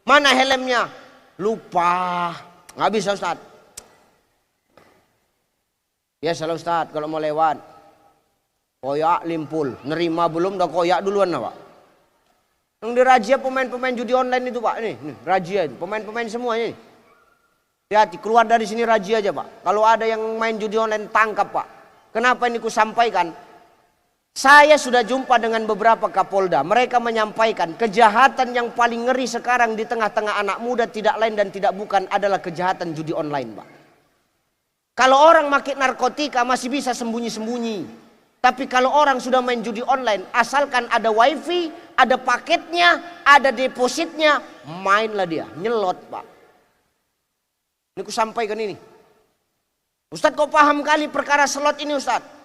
Mana helmnya? Lupa. Nggak bisa Ustadz. Biasalah Ustadz kalau mau lewat. Koyak limpul. Nerima belum udah koyak duluan lah Pak. Yang dirajia pemain-pemain judi online itu Pak. Nih rajia itu. Pemain-pemain semuanya ini. Hati-hati keluar dari sini rajia aja Pak. Kalau ada yang main judi online tangkap Pak. Kenapa ini ku sampaikan? Saya sudah jumpa dengan beberapa Kapolda. Mereka menyampaikan kejahatan yang paling ngeri sekarang di tengah-tengah anak muda tidak lain dan tidak bukan adalah kejahatan judi online, Pak. Kalau orang makin narkotika masih bisa sembunyi-sembunyi. Tapi kalau orang sudah main judi online, asalkan ada wifi, ada paketnya, ada depositnya, mainlah dia, nyelot, Pak. Ini aku sampaikan ini. Ustadz kok paham kali perkara slot ini Ustadz?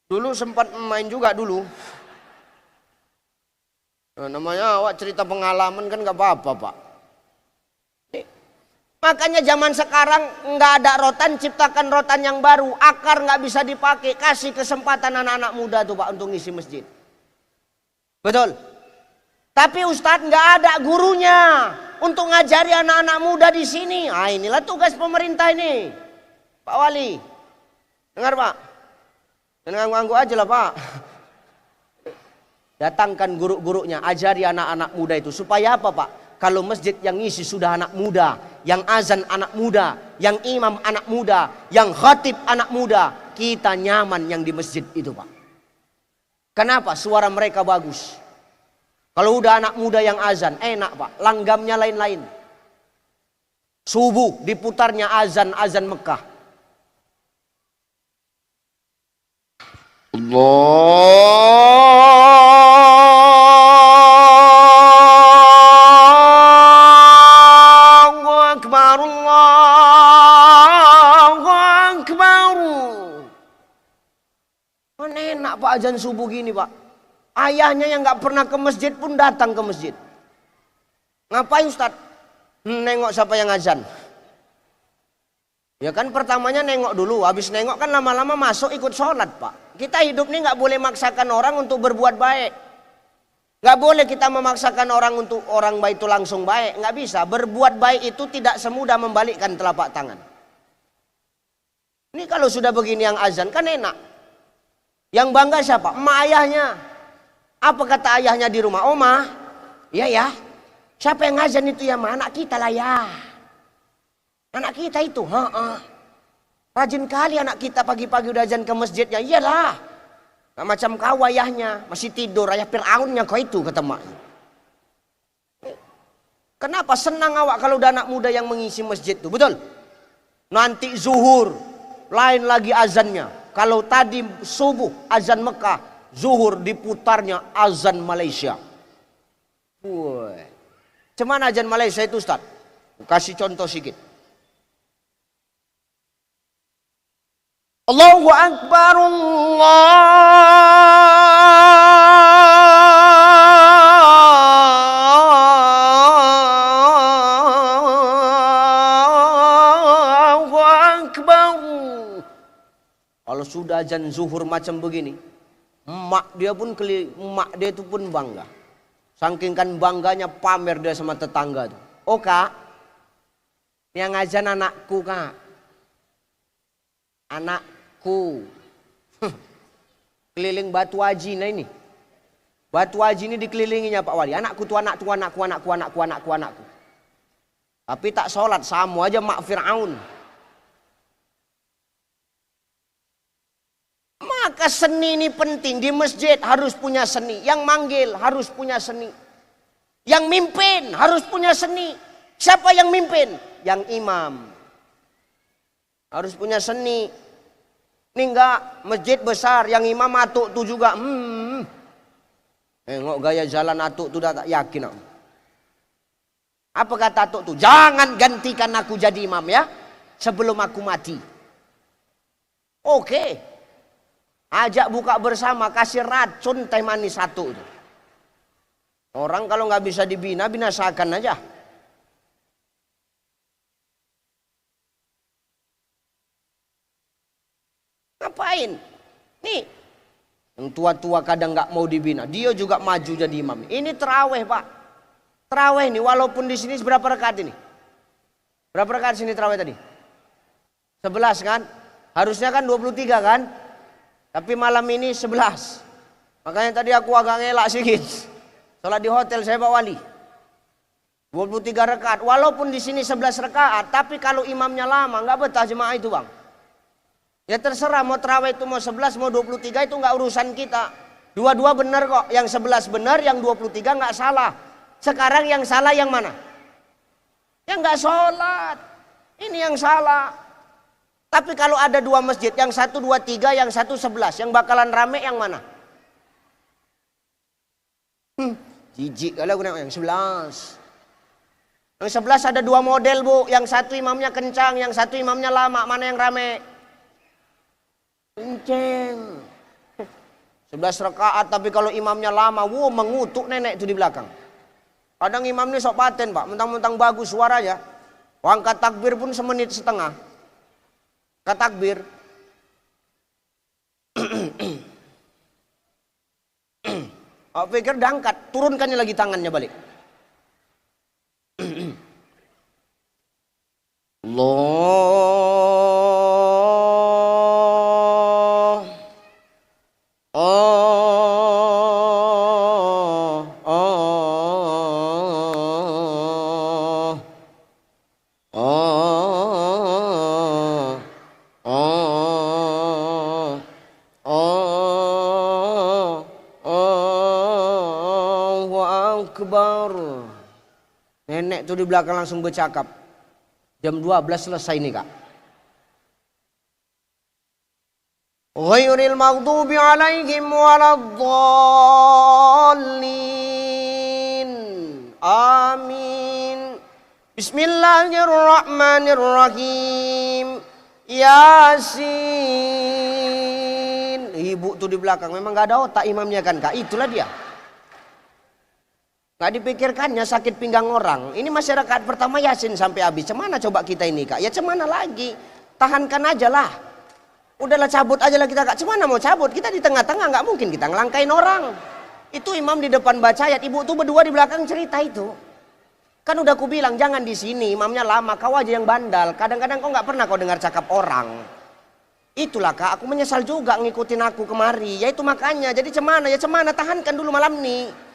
Dulu sempat main juga dulu. Nah, namanya awak cerita pengalaman kan gak apa-apa Pak. Makanya zaman sekarang nggak ada rotan, ciptakan rotan yang baru. Akar nggak bisa dipakai, kasih kesempatan anak-anak muda tuh Pak untuk ngisi masjid. Betul. Tapi Ustadz nggak ada gurunya untuk ngajari anak-anak muda di sini. Ah inilah tugas pemerintah ini, Pak Wali. Dengar Pak. Jangan ganggu aja lah Pak. Datangkan guru-gurunya, ajari anak-anak muda itu. Supaya apa Pak? Kalau masjid yang ngisi sudah anak muda, yang azan anak muda, yang imam anak muda, yang khatib anak muda, kita nyaman yang di masjid itu Pak. Kenapa? Suara mereka bagus. Kalau udah anak muda yang azan, enak Pak. Langgamnya lain-lain. Subuh diputarnya azan Mekah. Allahu Akbar, Allahu Akbar. Mana enak Pak azan subuh gini Pak. Ayahnya yang gak pernah ke masjid pun datang ke masjid. Ngapain Ustadz? Nengok siapa yang azan. Ya kan pertamanya nengok dulu, habis nengok kan lama-lama masuk ikut sholat Pak. Kita hidup ini nggak boleh maksakan orang untuk berbuat baik. Nggak boleh kita memaksakan orang untuk orang baik itu langsung baik, nggak bisa. Berbuat baik itu tidak semudah membalikkan telapak tangan. Ini kalau sudah begini yang azan kan enak. Yang bangga siapa? Emak ayahnya. Apa kata ayahnya di rumah? Oma, iya ya. Siapa yang azan itu ya, anak kita lah ya. Anak kita itu, rajin kali anak kita pagi-pagi udah azan ke masjidnya. Iyalah, gak macam kau ayahnya, masih tidur, ayah Fir'aunnya kau itu, kata mak. Kenapa senang awak kalau udah anak muda yang mengisi masjid itu, betul? Nanti zuhur, lain lagi azannya. Kalau tadi subuh azan Mekah, zuhur diputarnya azan Malaysia. Woi, cuman azan Malaysia itu Ustaz? Kasih contoh sedikit. Allahu Akbar, Allahu Akbar. Kalau sudah azan zuhur macam begini, emak dia itu pun bangga. Saking kan bangganya pamer dia sama tetangga tuh. Oh kak, yang azan anakku kak. Anakku. Keliling Batu Haji nah ini. Batu Haji ini dikelilinginya Pak Wali. Anakku tuh anakku. Tapi tak sholat, sama aja mak Fir'aun. Maka seni ini penting. Di masjid harus punya seni. Yang manggil harus punya seni. Yang mimpin harus punya seni. Siapa yang mimpin? Yang imam. Harus punya seni. Ini enggak masjid besar yang imam atuk tuh juga. Nengok gaya jalan atuk tuh tak yakin aku. Apa kata atuk tuh? Jangan gantikan aku jadi imam ya, sebelum aku mati. Oke. Ajak buka bersama, kasih racun teh manis satu. Orang kalau nggak bisa dibina, binasakan aja. Ngapain? Nih, yang tua-tua kadang nggak mau dibina, dia juga maju jadi imam. Ini terawih Pak. Terawih nih, walaupun di sini berapa rakaat ini? Berapa rakaat sini terawih tadi? 11 kan? Harusnya kan 23 kan? Tapi malam ini 11. Makanya tadi aku agak ngelak sedikit. Sholat di hotel saya Pak Wali. 23 rakaat. Walaupun di sini 11 rakaat, tapi kalau imamnya lama nggak betah jemaah itu Bang. Ya terserah mau terawih itu mau 11 mau 23 itu nggak urusan kita. Dua-dua benar kok. Yang 11 benar, yang 23 nggak salah. Sekarang yang salah yang mana? Yang nggak sholat. Ini yang salah. Tapi kalau ada dua masjid, yang satu 23, yang satu 11, yang bakalan rame yang mana? Jijik kali aku nengok yang 11. Yang 11 ada dua model Bu. Yang satu imamnya kencang, yang satu imamnya lama. Mana yang rame? Kenceng. 11 rakaat tapi kalau imamnya lama, mengutuk nenek itu di belakang. Kadang imam ini sok paten Pak, mentang-mentang bagus suaranya. Angkat takbir pun semenit setengah. Angkat takbir. Aku pikir diangkat, turunkannya lagi tangannya balik. Nenek tuh di belakang langsung bercakap. Jam 12 selesai nih Kak. Ghairil maghdubi alaihim waladdallin. Amin. Bismillahirrahmanirrahim. Yasin. Ibu tuh di belakang memang gak ada otak imamnya kan Kak. Itulah dia. Gak dipikirkannya sakit pinggang orang. Ini masyarakat pertama Yasin sampai habis. Cemana coba kita ini Kak? Ya cemana lagi? Tahankan aja lah. Udahlah cabut aja lah kita Kak. Cemana mau cabut? Kita di tengah-tengah nggak mungkin kita ngelangkain orang. Itu imam di depan baca ayat. Ibu tuh berdua di belakang cerita itu. Kan udah aku bilang jangan di sini. Imamnya lama. Kau aja yang bandal. Kadang-kadang kau nggak pernah kau dengar cakap orang. Itulah Kak. Aku menyesal juga ngikutin aku kemari. Ya itu makanya. Jadi cemana? Ya cemana? Tahankan dulu malam nih.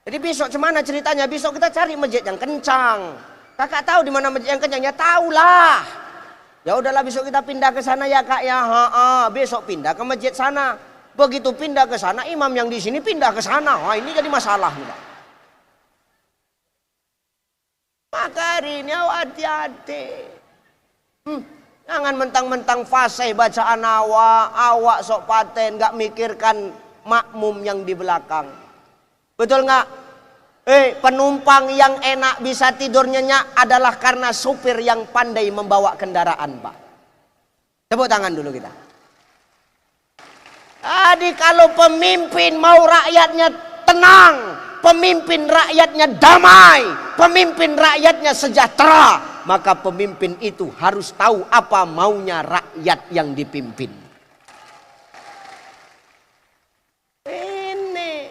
Jadi besok cemana ceritanya? Besok kita cari masjid yang kencang. Kakak tahu di mana masjid yang kencang? Ya tahulah. Ya udahlah besok kita pindah ke sana ya kak ya. Besok pindah ke masjid sana. Begitu pindah ke sana, imam yang di sini pindah ke sana. Wah ini jadi masalah nih Pak. Maka hari ini hati-hati. Jangan mentang-mentang fasih bacaan awak sok paten, nggak mikirkan makmum yang di belakang. Betul nggak? Penumpang yang enak bisa tidur nyenyak adalah karena supir yang pandai membawa kendaraan, Pak. Tepuk tangan dulu kita. Jadi kalau pemimpin mau rakyatnya tenang, pemimpin rakyatnya damai, pemimpin rakyatnya sejahtera, maka pemimpin itu harus tahu apa maunya rakyat yang dipimpin.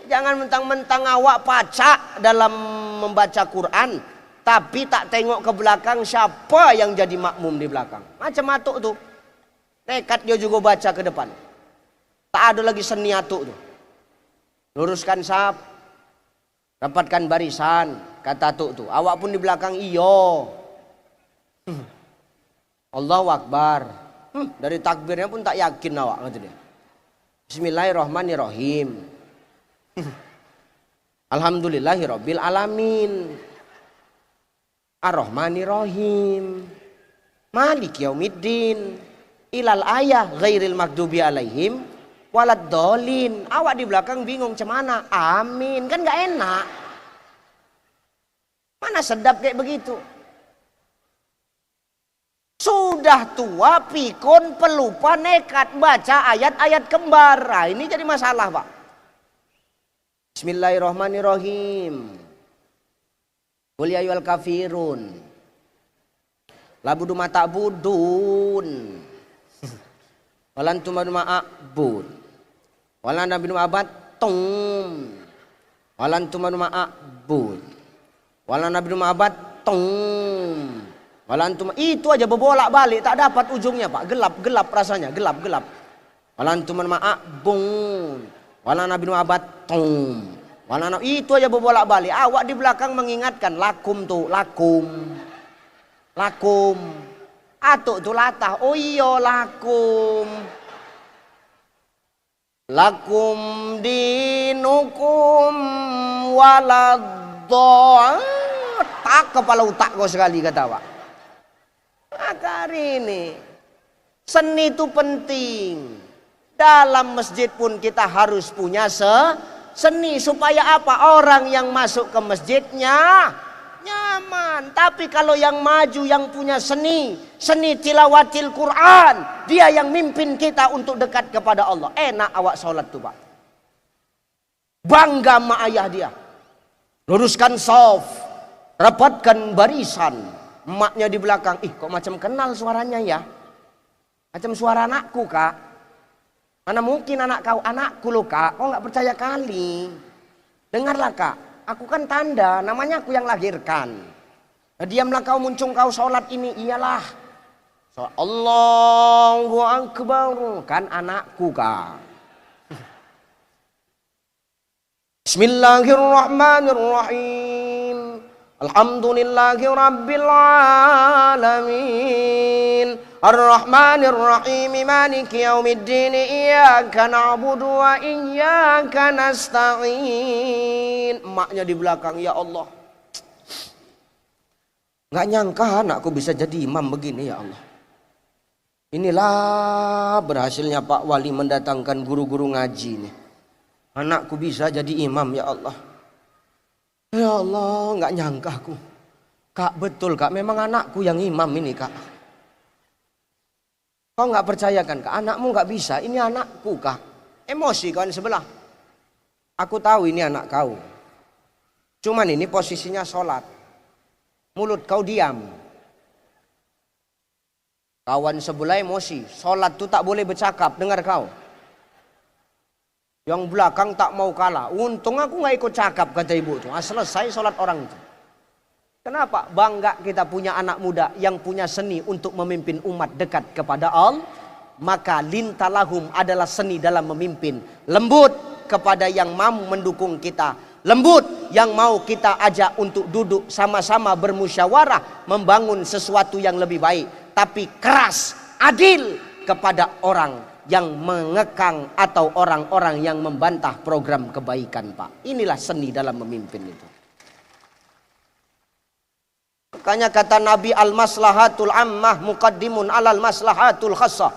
Jangan mentang-mentang awak pacak dalam membaca Quran, tapi tak tengok ke belakang siapa yang jadi makmum di belakang. Macam atuk tuh, nekat dia juga baca ke depan. Tak ada lagi seni atuk tuh. Luruskan saf, rapatkan barisan, kata atuk tuh. Awak pun di belakang iyo. Allahu Akbar. Dari takbirnya pun tak yakin awak kata dia. Bismillahirrahmanirrahim. Alhamdulillahirabbil alamin. Ar-Rahmanirrahim. Maliki yaumiddin. Ilal ayah ghairil maghdubi alaihim waladdallin. Awak di belakang bingung cemana? Amin. Kan gak enak. Mana sedap kayak begitu. Sudah tua, pikun, pelupa, nekat baca ayat-ayat kembar. Nah, ini jadi masalah, Pak. Bismillahirrahmanirrahim. Qul ya ayyuhal kafirun. La budu mata budun. Walan tumadu ma'abud. Walan nabi ma'abad tum. Walan tumadu ma'abud. Walan nabi ma'abad tum. Walan tum. Itu aja berbolak-balik tak dapat ujungnya, Pak. Gelap rasanya, gelap. Walan tumadu ma'abun. Wala nabi ma'abad tum. Itu aja berbolak-balik. Awak di belakang mengingatkan lakum tuh, lakum. Atuk tuh latah. Oh iya lakum. Lakum dinukum waladdo. Tak kepala otak kau sekali kata awak. Maka hari ini seni itu penting. Dalam masjid pun kita harus punya seni supaya apa? Orang yang masuk ke masjidnya nyaman. Tapi kalau yang maju yang punya seni tilawatil Quran, dia yang mimpin kita untuk dekat kepada Allah. Enak awak sholat tuh Pak. Bangga sama ayah dia. Luruskan shaf, rapatkan barisan. Emaknya di belakang, kok macam kenal suaranya ya? Macam suara anakku kak. Mana mungkin anak kau, anakku loh kak, kau nggak percaya kali. Dengarlah kak, aku kan tanda, namanya aku yang lahirkan. Diamlah kau muncung kau sholat ini, iyalah. Allahu Akbar, kan anakku kak. Bismillahirrahmanirrahim. Alhamdulillahi rabbil alamin. Ar-Rahmanir-Rahim Maliki yaumiddin Iyyaka na'budu wa iyyaka nasta'in. Emaknya di belakang, ya Allah. Nggak nyangka anakku bisa jadi imam begini ya Allah. Inilah berhasilnya Pak Wali mendatangkan guru-guru ngaji nih. Anakku bisa jadi imam ya Allah. Ya Allah, nggak nyangka aku. Kak betul kak, memang anakku yang imam ini kak. Kau nggak percaya kan kak? Anakmu nggak bisa, ini anakku kak. Emosi kawan sebelah. Aku tahu ini anak kau. Cuman ini posisinya sholat. Mulut kau diam. Kawan sebelah emosi. Sholat tuh tak boleh bercakap, dengar kau. Yang belakang tak mau kalah. Untung aku nggak ikut cakap kata ibu tuh. Selesai sholat orang itu. Kenapa? Bangga kita punya anak muda yang punya seni untuk memimpin umat dekat kepada Allah. Maka lintalahum adalah seni dalam memimpin. Lembut kepada yang mampu mendukung kita. lembut, yang mau kita ajak untuk duduk sama-sama bermusyawarah membangun sesuatu yang lebih baik, tapi keras, adil kepada orang yang mengekang atau orang-orang yang membantah program kebaikan, Pak. Inilah seni dalam memimpin itu. Makanya kata Nabi, al-maslahatul ammah muqaddimun alal maslahatul khassah.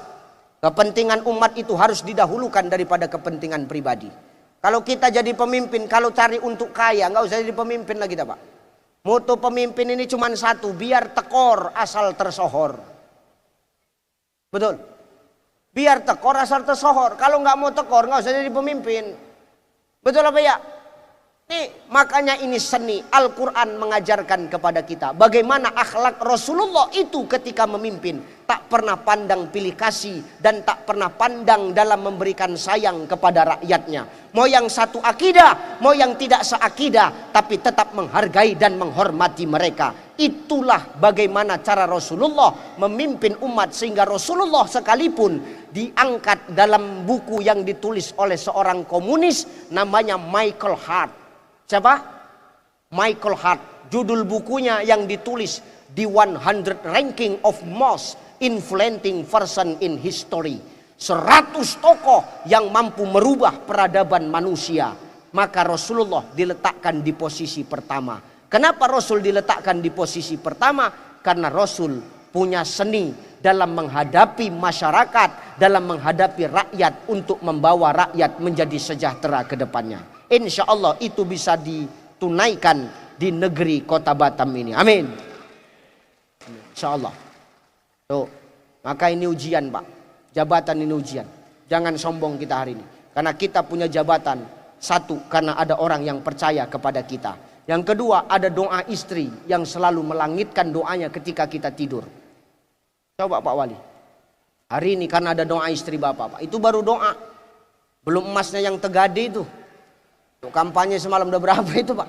Kepentingan umat itu harus didahulukan daripada kepentingan pribadi. Kalau kita jadi pemimpin, kalau cari untuk kaya, nggak usah jadi pemimpin lagi, Pak. Moto pemimpin ini cuma satu, biar tekor asal tersohor. Betul? Biar tekor asal tersohor. Kalau nggak mau tekor, nggak usah jadi pemimpin. Betul apa ya? Nih, makanya ini seni. Al-Quran mengajarkan kepada kita bagaimana akhlak Rasulullah itu ketika memimpin. Tak pernah pandang pilih kasih dan tak pernah pandang dalam memberikan sayang kepada rakyatnya. Mau yang satu akidah, mau yang tidak seakidah, tapi tetap menghargai dan menghormati mereka. Itulah bagaimana cara Rasulullah memimpin umat, sehingga Rasulullah sekalipun diangkat dalam buku yang ditulis oleh seorang komunis namanya Michael Hart. Siapa? Michael Hart. Judul bukunya yang ditulis The 100 Ranking of Most Influencing Person in History. 100 tokoh yang mampu merubah peradaban manusia. Maka Rasulullah diletakkan di posisi pertama. Kenapa Rasul diletakkan di posisi pertama? Karena Rasul punya seni dalam menghadapi masyarakat, dalam menghadapi rakyat, untuk membawa rakyat menjadi sejahtera ke depannya. Insya Allah itu bisa ditunaikan di negeri kota Batam ini. Amin. Insya Allah. Tuh, maka ini ujian, Pak. Jabatan ini ujian. Jangan sombong kita hari ini. Karena kita punya jabatan. Satu, karena ada orang yang percaya kepada kita. Yang kedua, ada doa istri yang selalu melangitkan doanya ketika kita tidur. Coba Pak Wali. Hari ini karena ada doa istri Bapak, Pak. Itu baru doa. Belum emasnya yang tegadi itu. Kampanye semalam udah berapa itu, Pak?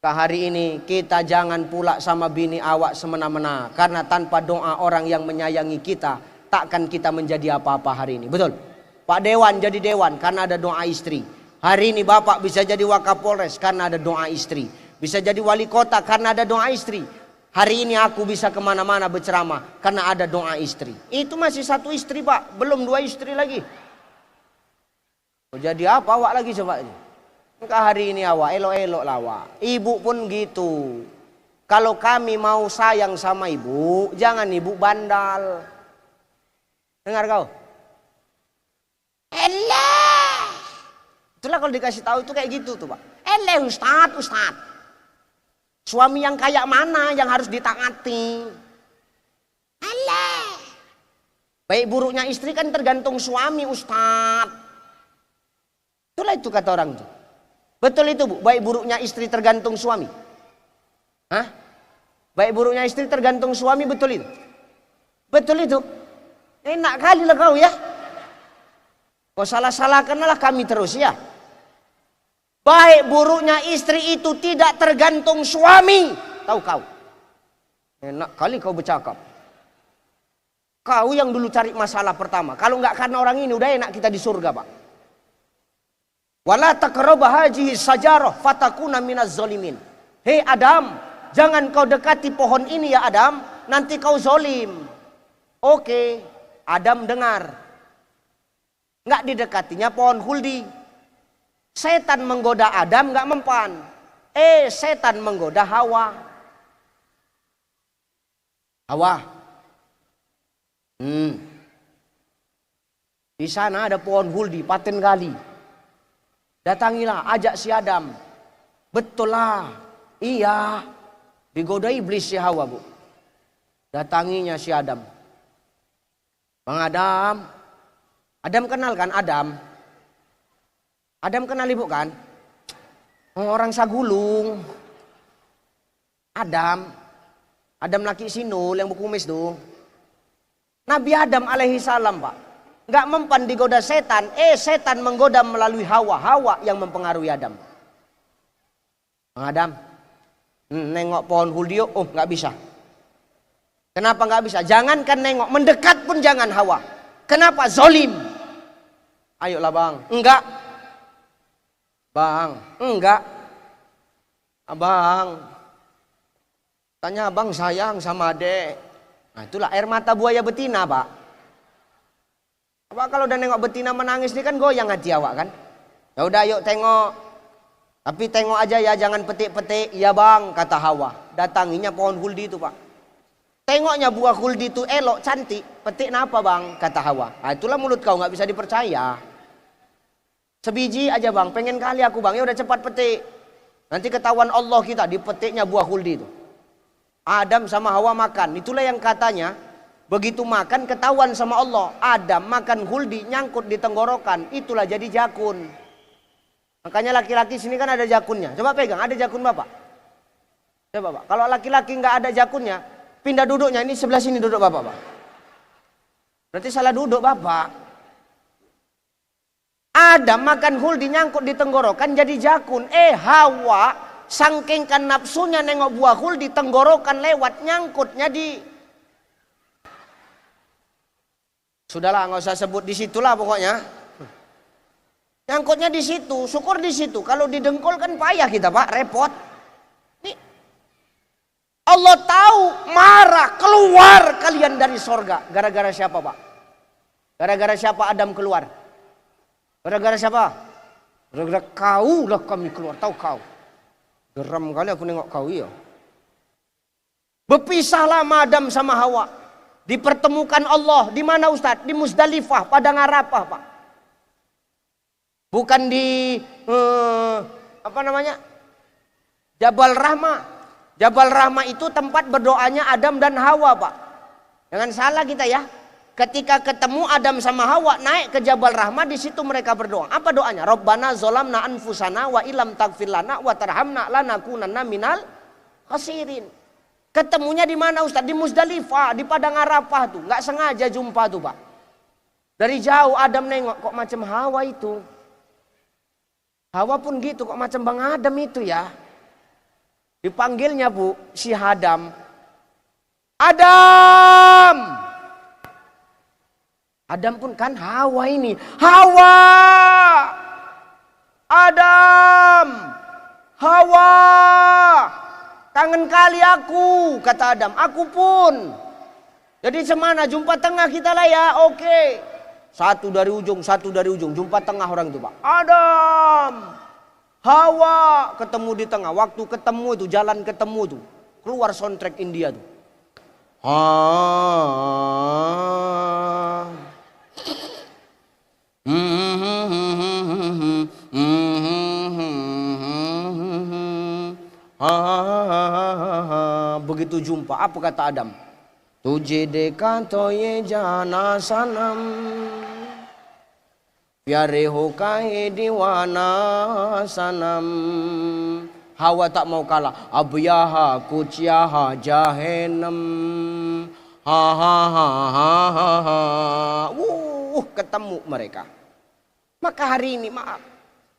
Hari ini kita jangan pula sama bini awak semena-mena. Karena tanpa doa orang yang menyayangi kita, takkan kita menjadi apa-apa hari ini. Betul? Pak Dewan jadi Dewan karena ada doa istri. Hari ini Bapak bisa jadi Wakapolres karena ada doa istri. Bisa jadi wali kota karena ada doa istri. Hari ini aku bisa kemana-mana berceramah karena ada doa istri. Itu masih satu istri, Pak. Belum 2 istri lagi. Jadi apa awak lagi coba ini? Maka hari ini awak elok-elok lah awak. Ibu pun gitu. Kalau kami mau sayang sama ibu, jangan ibu bandal. Dengar kau? Elah. Itulah kalau dikasih tahu itu kayak gitu tuh, Pak. Elah Ustad. Suami yang kayak mana yang harus ditaati? Elah. Baik buruknya istri kan tergantung suami, Ustad. Itulah itu kata orang itu. Betul itu, Bu. Baik buruknya istri tergantung suami. Hah? Baik buruknya istri tergantung suami, betul itu? Betul itu? Enak kali lah kau ya. Kau salah-salahkanlah kami terus ya. Baik buruknya istri itu tidak tergantung suami. Tahu kau? Enak kali kau bercakap. Kau yang dulu cari masalah pertama. Kalau nggak karena orang ini udah enak kita di surga, Pak. Wala taqrabu hadhihi sajarah fatakuna minaz zalimin. Hei Adam, jangan kau dekati pohon ini ya Adam, nanti kau zolim. Oke, Adam dengar. Nggak didekatinya pohon huldi. Setan menggoda Adam nggak mempan. Setan menggoda Hawa. Di sana ada pohon huldi, paten kali. Datangilah, ajak si Adam. Betul lah. Iya. Digoda iblis si Hawa, Bu. Datanginya si Adam. Bang Adam. Adam kenal kan Adam? Adam kenal ibu kan? Orang Sagulung. Adam laki Sinul yang berkumis tuh. Nabi Adam alaihi salam, Pak. Nggak mempan digoda setan, setan menggoda melalui Hawa yang mempengaruhi Adam. Bang Adam, nengok pohon huldi, nggak bisa. Kenapa nggak bisa? Jangankan nengok, mendekat pun jangan Hawa. Kenapa? Zolim. Ayolah bang, enggak. Bang, enggak. Abang, tanya abang sayang sama adek. Nah itulah air mata buaya betina, Pak. Pak kalau udah nengok betina menangis ini kan goyang hati awak kan. Ya udah yuk tengok. Tapi tengok aja ya, jangan petik-petik. Iya bang, kata Hawa. Datanginya pohon huldi itu Pak. Tengoknya buah huldi itu elok, cantik. Petik napa bang, kata Hawa. Nah itulah mulut kau nggak bisa dipercaya. Sebiji aja bang, pengen kali aku bang. Ya udah cepat petik. Nanti ketahuan Allah kita dipetiknya buah huldi itu. Adam sama Hawa makan. Itulah yang katanya begitu makan ketahuan sama Allah. Adam makan huldi nyangkut di tenggorokan. Itulah jadi jakun. Makanya laki-laki sini kan ada jakunnya. Coba pegang, ada jakun bapak. Coba pak. Kalau laki-laki nggak ada jakunnya, pindah duduknya. Ini sebelah sini duduk bapak pak. Berarti salah duduk bapak. Adam makan huldi nyangkut di tenggorokan jadi jakun. Hawa sangking kan nafsunya nengok buah huldi tenggorokan lewat nyangkutnya di. Sudahlah nggak usah sebut di situlah pokoknya. Nyangkutnya di situ, syukur di situ. Kalau didengkul kan payah kita Pak, repot. Nih. Allah tahu, marah, keluar kalian dari sorga. Gara-gara siapa Pak? Gara-gara siapa Adam keluar? Gara-gara siapa? Gara-gara kau lah kami keluar, tahu kau. Geram kali aku nengok kau ya. Berpisahlah Adam sama Hawa. Dipertemukan Allah, di mana Ustadz? Di Musdalifah, Padang Arafah Pak. Bukan di apa namanya? Jabal Rahmah. Jabal Rahmah itu tempat berdoanya Adam dan Hawa, Pak. Jangan salah kita ya. Ketika ketemu Adam sama Hawa naik ke Jabal Rahmah, di situ mereka berdoa. Apa doanya? Rabbana zolamna anfusana wa ilam taghfir lana wa tarhamna lanakunanna minal khasirin. Ketemunya di mana Ustaz? Di Musdalifah, di Padang Arafah tuh. Nggak sengaja jumpa tuh, Pak. Dari jauh Adam nengok kok macam Hawa itu. Hawa pun gitu, kok macam Bang Adam itu ya. Dipanggilnya Bu, si Adam. Adam! Adam pun kan Hawa ini. Hawa! Adam! Hawa! Kangen kali aku, kata Adam. Aku pun. Jadi semana jumpa tengah kita lah ya, oke. Satu dari ujung, jumpa tengah orang itu Pak. Adam, Hawa, ketemu di tengah. Waktu ketemu itu, jalan ketemu tuh, keluar soundtrack India tuh. Begitu jumpa, apa kata Adam? Tujhe dekha to ye jana sanam, pyare ho kahe diwana sanam. Hawa tak mau kalah. Abyaha kuciyaha jahenam. Ha ha ha ha ha ha. Ketemu mereka. Maka hari ini maaf,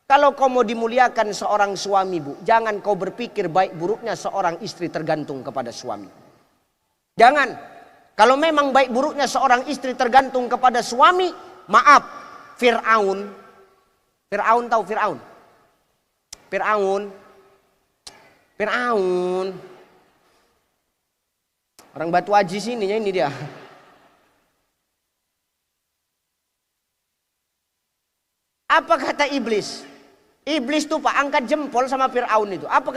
kalau kau mau dimuliakan seorang suami Bu, jangan kau berpikir baik buruknya seorang istri tergantung kepada suami. Jangan. Kalau memang baik buruknya seorang istri tergantung kepada suami, maaf, Fir'aun tahu Fir'aun? Fir'aun. Orang Batu Aji sini ini dia. Apa kata iblis? Iblis tuh Pak angkat jempol sama Fir'aun itu. Apa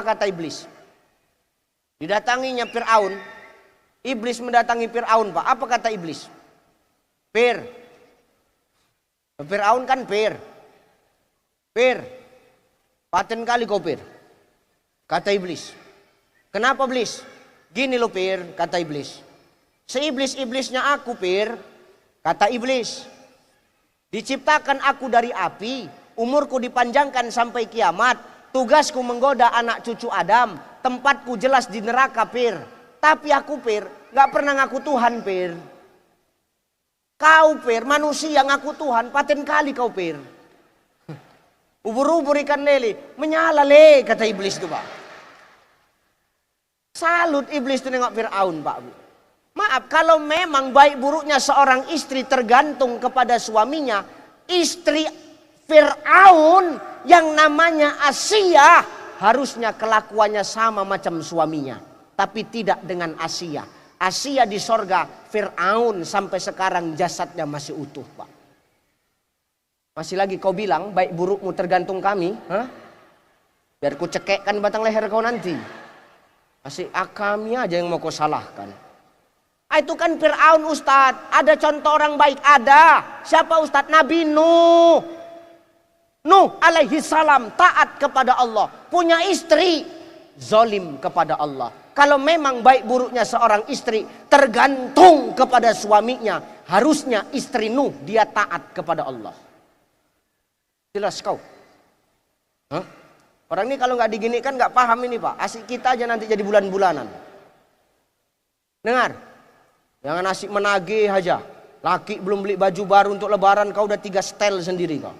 kata iblis? Didatanginya Fir'aun. Iblis mendatangi Fir'aun Pak. Apa kata iblis? Fir'aun kan Fir, paten kali kau Fir. Kata iblis. Kenapa iblis? Gini lo Fir, kata iblis. Seiblis-iblisnya aku Fir, kata iblis. Diciptakan aku dari api, umurku dipanjangkan sampai kiamat. Tugasku menggoda anak cucu Adam, tempatku jelas di neraka Fir. Tapi aku Fir, gak pernah ngaku Tuhan Fir. Kau Fir, manusia ngaku Tuhan, paten kali kau Fir. Ubur-ubur ikan lele, menyala le, kata iblis itu Pak. Salut iblis itu nengok Fir'aun Pak. Maaf, kalau memang baik buruknya seorang istri tergantung kepada suaminya, istri Fir'aun yang namanya Asia harusnya kelakuannya sama macam suaminya, tapi tidak dengan Asia. Asia di sorga, Fir'aun sampai sekarang jasadnya masih utuh, Pak. Masih lagi kau bilang baik burukmu tergantung kami, hah? Biar ku cekekkan batang leher kau nanti. Masih kami aja yang mau kau salahkan. Itu kan Fir'aun, Ustadz. Ada contoh orang baik? Ada. Siapa Ustadz? Nabi Nuh. Nuh alaihi salam taat kepada Allah. Punya istri, zalim kepada Allah. Kalau memang baik buruknya seorang istri tergantung kepada suaminya, harusnya istri Nuh dia taat kepada Allah. Jelas kau? Hah? Orang ini kalau nggak diginikan nggak paham ini, Pak. Asik kita aja nanti jadi bulan-bulanan. Dengar, jangan asik menagih aja. Laki belum beli baju baru untuk lebaran, kau udah 3 setel sendiri kau.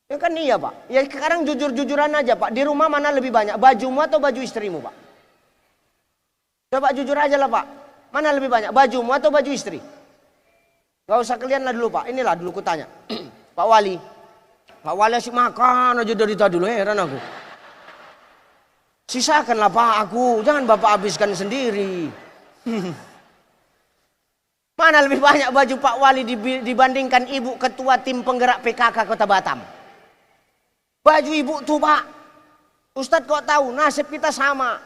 Ya kan iya, Pak. Ya sekarang jujur-jujuran aja, Pak. Di rumah mana lebih banyak, bajumu atau baju istrimu, Pak? Coba jujur aja lah, Pak. Mana lebih banyak, bajumu atau baju istri? Gak usah kalian lah dulu, Pak. Inilah dulu kutanya. Pak Wali. Pak Wali asik makan aja dari tadi dulu, heran aku. Sisakanlah Pak aku, jangan Bapak habiskan sendiri. Mana lebih banyak baju Pak Wali dibandingkan Ibu Ketua Tim Penggerak PKK Kota Batam? Baju Ibu tuh, Pak. Ustadz kok tahu, nasib kita sama.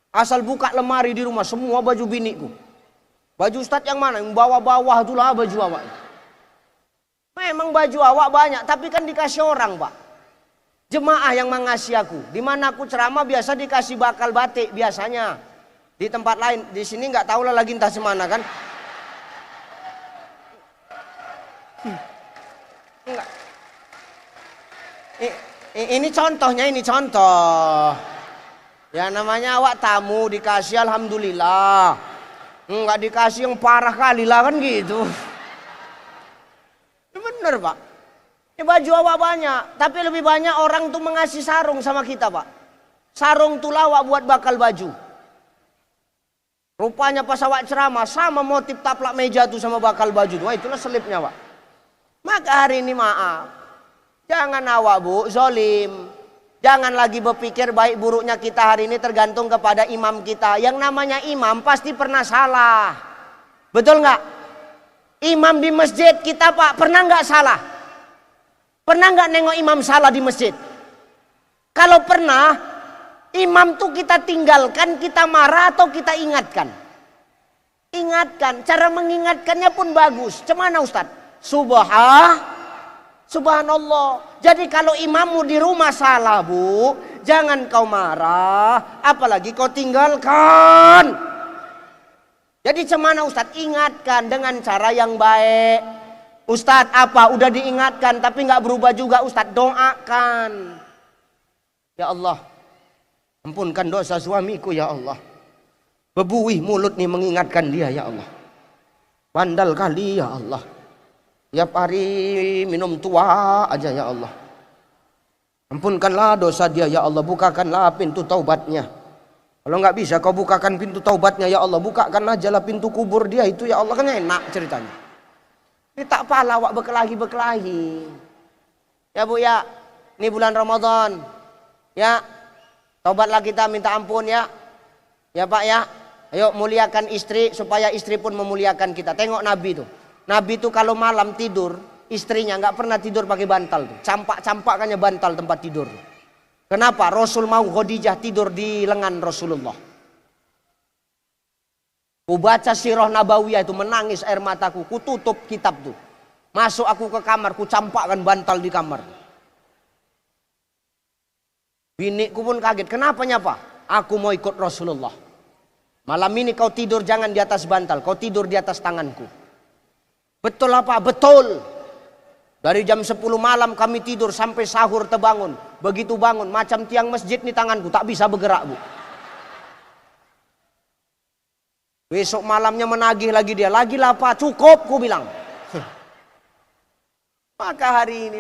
Asal buka lemari di rumah semua baju biniku. Baju Ustadz yang mana? Yang bawah-bawah itulah baju awak. Memang baju awak banyak, tapi kan dikasih orang, Pak. Jemaah yang mengasih aku. Di mana aku ceramah biasa dikasih bakal batik biasanya. Di tempat lain, di sini nggak tahu lah lagi entah semana kan. Enggak. Ini contohnya, ini contoh. Ya namanya awak tamu dikasih alhamdulillah. Enggak dikasih yang parah kali lah kan gitu. Bener, Pak. Ini baju awak banyak, tapi lebih banyak orang tuh mengasih sarung sama kita, Pak. Sarung tuh awak buat bakal baju. Rupanya pas awak ceramah sama motif taplak meja tuh sama bakal baju. Wah, itulah selipnya, Pak. Maka hari ini maaf. Jangan awak, Bu, zolim. Jangan lagi berpikir baik buruknya kita hari ini tergantung kepada imam kita. Yang namanya imam pasti pernah salah. Betul nggak? Imam di masjid kita, Pak, pernah nggak salah? Pernah nggak nengok imam salah di masjid? Kalau pernah, imam tuh kita tinggalkan, kita marah atau kita ingatkan? Ingatkan. Cara mengingatkannya pun bagus. Cemana Ustadz? Subhanallah. Jadi kalau imammu di rumah salah, Bu, jangan kau marah, apalagi kau tinggalkan. Jadi cemana Ustadz? Ingatkan dengan cara yang baik. Ustadz apa? Udah diingatkan tapi nggak berubah juga Ustadz. Doakan. Ya Allah, ampunkan dosa suamiku ya Allah. Bebuih mulut nih mengingatkan dia ya Allah. Bandal kali ya Allah. Tiap hari minum tua aja ya Allah. Ampunkanlah dosa dia ya Allah. Bukakanlah pintu taubatnya. Kalau nggak bisa kau bukakan pintu taubatnya ya Allah. Bukakan aja lah pintu kubur dia itu ya Allah. Kan enak ceritanya. Ini tak pala awak berkelahi. Ya Bu ya. Ini bulan Ramadan. Ya. Taubatlah kita minta ampun ya. Ya Pak ya. Ayo muliakan istri supaya istri pun memuliakan kita. Tengok Nabi tuh. Nabi tuh kalau malam tidur, istrinya nggak pernah tidur pakai bantal tuh. Campak-campakannya bantal tempat tidur. Kenapa? Rasul mau Khadijah tidur di lengan Rasulullah. Ku baca sirah Nabawiyah itu menangis air mataku. Ku tutup kitab tuh. Masuk aku ke kamar, ku campakkan bantal di kamar. Biniku pun kaget. Kenapa nyapa? Aku mau ikut Rasulullah. Malam ini kau tidur jangan di atas bantal, kau tidur di atas tanganku. Betul apa? Betul. Dari jam 10 malam kami tidur sampai sahur terbangun. Begitu bangun macam tiang masjid nih tanganku, tak bisa bergerak Bu. Besok malamnya menagih lagi dia. Lagi lah Pak, cukup ku bilang. Maka hari ini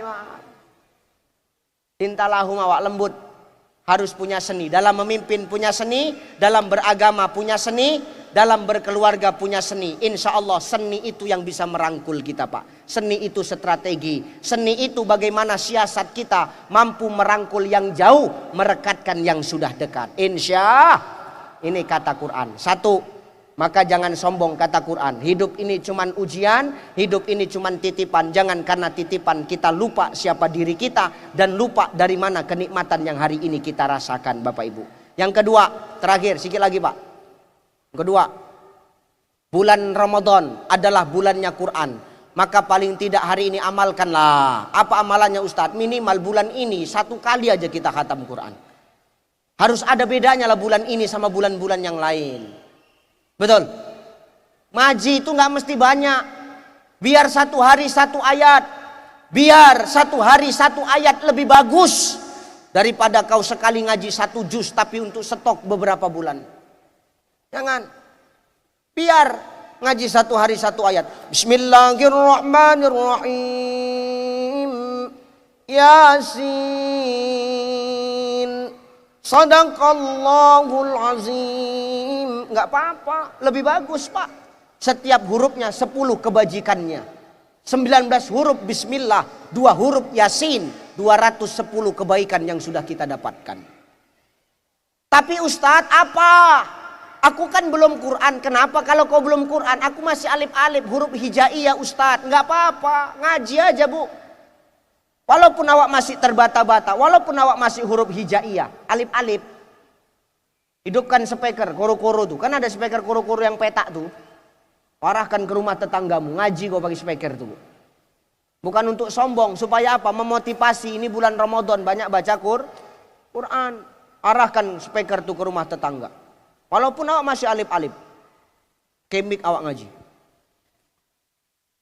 cintalahum awak lembut. Harus punya seni. Dalam memimpin punya seni, dalam beragama punya seni, dalam berkeluarga punya seni. Insya Allah seni itu yang bisa merangkul kita, Pak. Seni itu strategi. Seni itu bagaimana siasat kita mampu merangkul yang jauh, merekatkan yang sudah dekat. Insya ini kata Quran. Satu, maka jangan sombong kata Quran. Hidup ini cuman ujian, hidup ini cuman titipan. Jangan karena titipan kita lupa siapa diri kita dan lupa dari mana kenikmatan yang hari ini kita rasakan, Bapak Ibu. Yang kedua, terakhir sikit lagi, Pak. Kedua, bulan Ramadan adalah bulannya Quran. Maka paling tidak hari ini amalkanlah. Apa amalannya Ustadz? Minimal bulan ini 1 kali aja kita khatam Quran. Harus ada bedanya lah bulan ini sama bulan-bulan yang lain. Betul? Ngaji itu nggak mesti banyak. Biar 1 hari 1 ayat. Biar 1 hari 1 ayat lebih bagus daripada kau sekali ngaji 1 juz tapi untuk stok beberapa bulan. Jangan. Biar ngaji 1 hari 1 ayat. Bismillahirrahmanirrahim. Yasin. Sadaqallahul azim. Enggak apa-apa, lebih bagus, Pak. Setiap hurufnya 10 kebajikannya. 19 huruf bismillah, 2 huruf yasin, 210 kebaikan yang sudah kita dapatkan. Tapi Ustadz, apa? Aku kan belum Quran. Kenapa kalau kau belum Quran? Aku masih alif-alif huruf hijaiyah, Ustadz. Enggak apa-apa, ngaji aja, Bu. Walaupun awak masih terbata-bata, walaupun awak masih huruf hijaiyah, alif-alif. Hidupkan speaker koro-koro tuh. Kan ada speaker koro-koro yang petak tuh. Arahkan ke rumah tetanggamu, ngaji kau pakai speaker tuh. Bukan untuk sombong, supaya apa? Memotivasi, ini bulan Ramadan banyak baca Quran. Arahkan speaker tuh ke rumah tetangga. Walaupun awak masih alif-alif, kemik awak ngaji.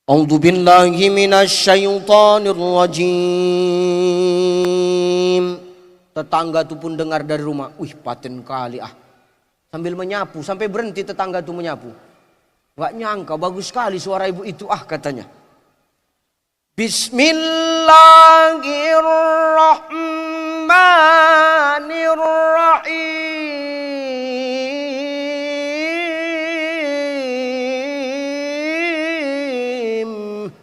A'udzu billahi minasyaitonir rajim. Tetangga tuh pun dengar dari rumah. Wih, paten kali ah. Sambil menyapu, sampai berhenti tetangga tuh menyapu. Gak nyangka bagus sekali suara ibu itu ah katanya. Bismillahirrahmanirrahim.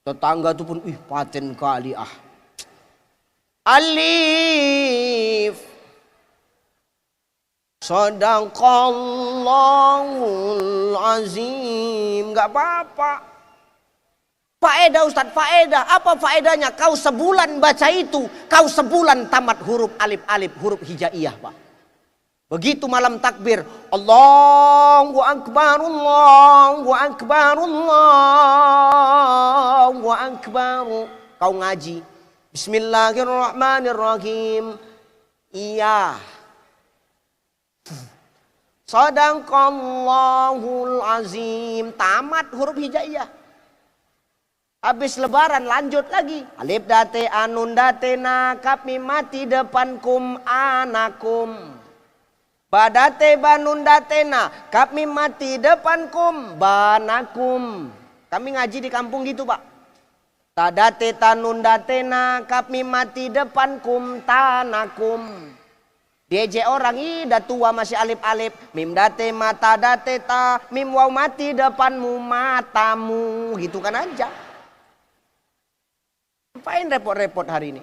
Tetangga tuh pun, wih paten kali ah. Alif. Sadaqallahul azim. Gak apa-apa. Faedah Ustadz, faedah. Apa faedahnya? Kau sebulan baca itu, kau sebulan tamat huruf alif-alif, huruf hijaiyah, Pak. Begitu malam takbir, Allahu Akbar, Allahu Akbar, Allahu Akbar. Kau ngaji, Bismillahirrahmanirrahim. Iya. Sadaqallahul azim. Tamat huruf hijaiyah. Habis lebaran lanjut lagi. Alif date anun date na kap mim mati depankum anakum. Badate banun date na kap mim mati depankum banakum. Kami ngaji di kampung gitu, Pak. Tadate tanun date na kap mim mati depankum tanakum. Diejek orang, dah tua masih alif-alif. Mim date mata date ta, mim waw mati depanmu matamu. Gitu kan aja. Ngapain repot-repot hari ini?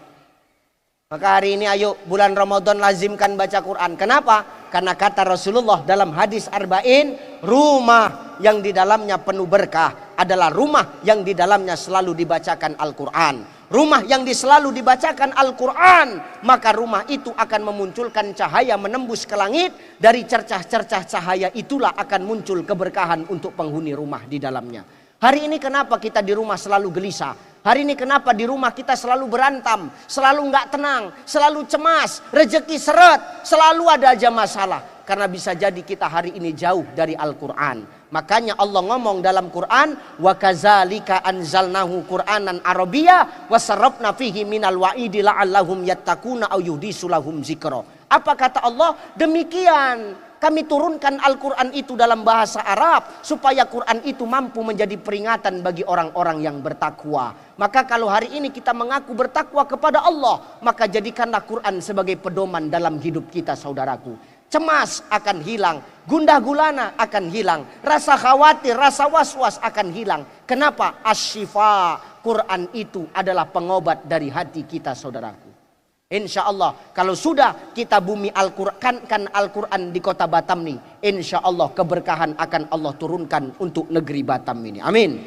Maka hari ini ayo bulan Ramadan lazimkan baca Quran. Kenapa? Karena kata Rasulullah dalam hadis arba'in, rumah yang di dalamnya penuh berkah adalah rumah yang di dalamnya selalu dibacakan Al-Quran. Rumah yang selalu dibacakan Al-Quran, maka rumah itu akan memunculkan cahaya menembus ke langit. Dari cercah-cercah cahaya itulah akan muncul keberkahan untuk penghuni rumah di dalamnya. Hari ini kenapa kita di rumah selalu gelisah? Hari ini kenapa di rumah kita selalu berantam, selalu nggak tenang, selalu cemas, rezeki seret, selalu ada aja masalah. Karena bisa jadi kita hari ini jauh dari Al-Quran. Makanya Allah ngomong dalam Quran, wa kadzalika anzalnahu Qur'anan Arabiyyah wa sarrafna fihi minal wa'idi la'allahum yattaquna aw yuhdisu lahum dzikra. Apa kata Allah? Demikian kami turunkan Al-Quran itu dalam bahasa Arab supaya Quran itu mampu menjadi peringatan bagi orang-orang yang bertakwa. Maka kalau hari ini kita mengaku bertakwa kepada Allah, maka jadikanlah Quran sebagai pedoman dalam hidup kita, saudaraku. cemas akan hilang, gundah gulana akan hilang, rasa khawatir, rasa was-was akan hilang. Kenapa? Asyifa, Quran itu adalah pengobat dari hati kita, saudaraku. Insya Allah kalau sudah kita bumi Al-Quran Al-Quran di kota Batam nih, insya Allah keberkahan akan Allah turunkan untuk negeri Batam ini. Amin.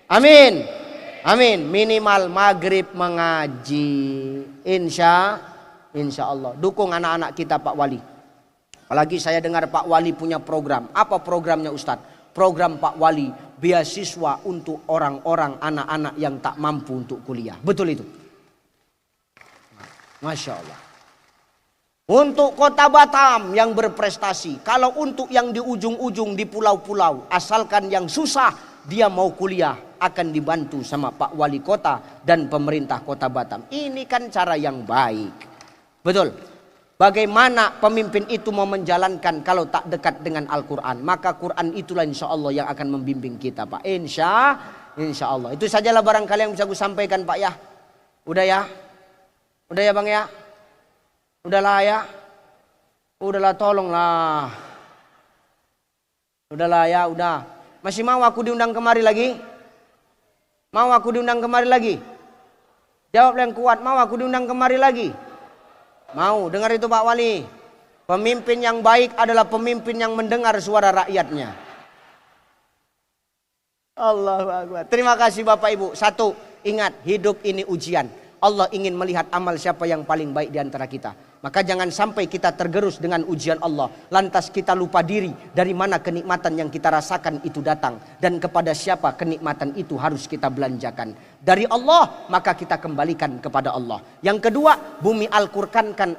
Amin. Amin. Minimal maghrib mengaji. Insya Allah. Dukung anak-anak kita Pak Wali. Apalagi saya dengar Pak Wali punya program. Apa programnya Ustadz? Program Pak Wali beasiswa untuk orang-orang anak-anak yang tak mampu untuk kuliah. Betul itu? Masya Allah. Untuk kota Batam yang berprestasi. Kalau untuk yang di ujung-ujung di pulau-pulau, asalkan yang susah dia mau kuliah, akan dibantu sama Pak Wali Kota dan pemerintah kota Batam. Ini kan cara yang baik. Betul. Bagaimana pemimpin itu mau menjalankan kalau tak dekat dengan Al-Quran? Maka Quran itulah insya Allah yang akan membimbing kita Pak. Insya Allah. Itu sajalah barangkali yang bisa aku sampaikan Pak ya. Udah ya? Udah ya Bang ya? Udahlah ya? Udahlah tolonglah. Udahlah ya, udah. Masih mau aku diundang kemari lagi? Mau aku diundang kemari lagi? Jawab yang kuat, mau aku diundang kemari lagi? Mau, dengar itu Pak Wali. Pemimpin yang baik adalah pemimpin yang mendengar suara rakyatnya. Allahu Akbar. Terima kasih Bapak Ibu. Satu, ingat hidup ini ujian. Allah ingin melihat amal siapa yang paling baik di antara kita. Maka jangan sampai kita tergerus dengan ujian Allah. Lantas kita lupa diri dari mana kenikmatan yang kita rasakan itu datang. Dan kepada siapa kenikmatan itu harus kita belanjakan. Dari Allah maka kita kembalikan kepada Allah. Yang kedua, bumi Al-Qurankan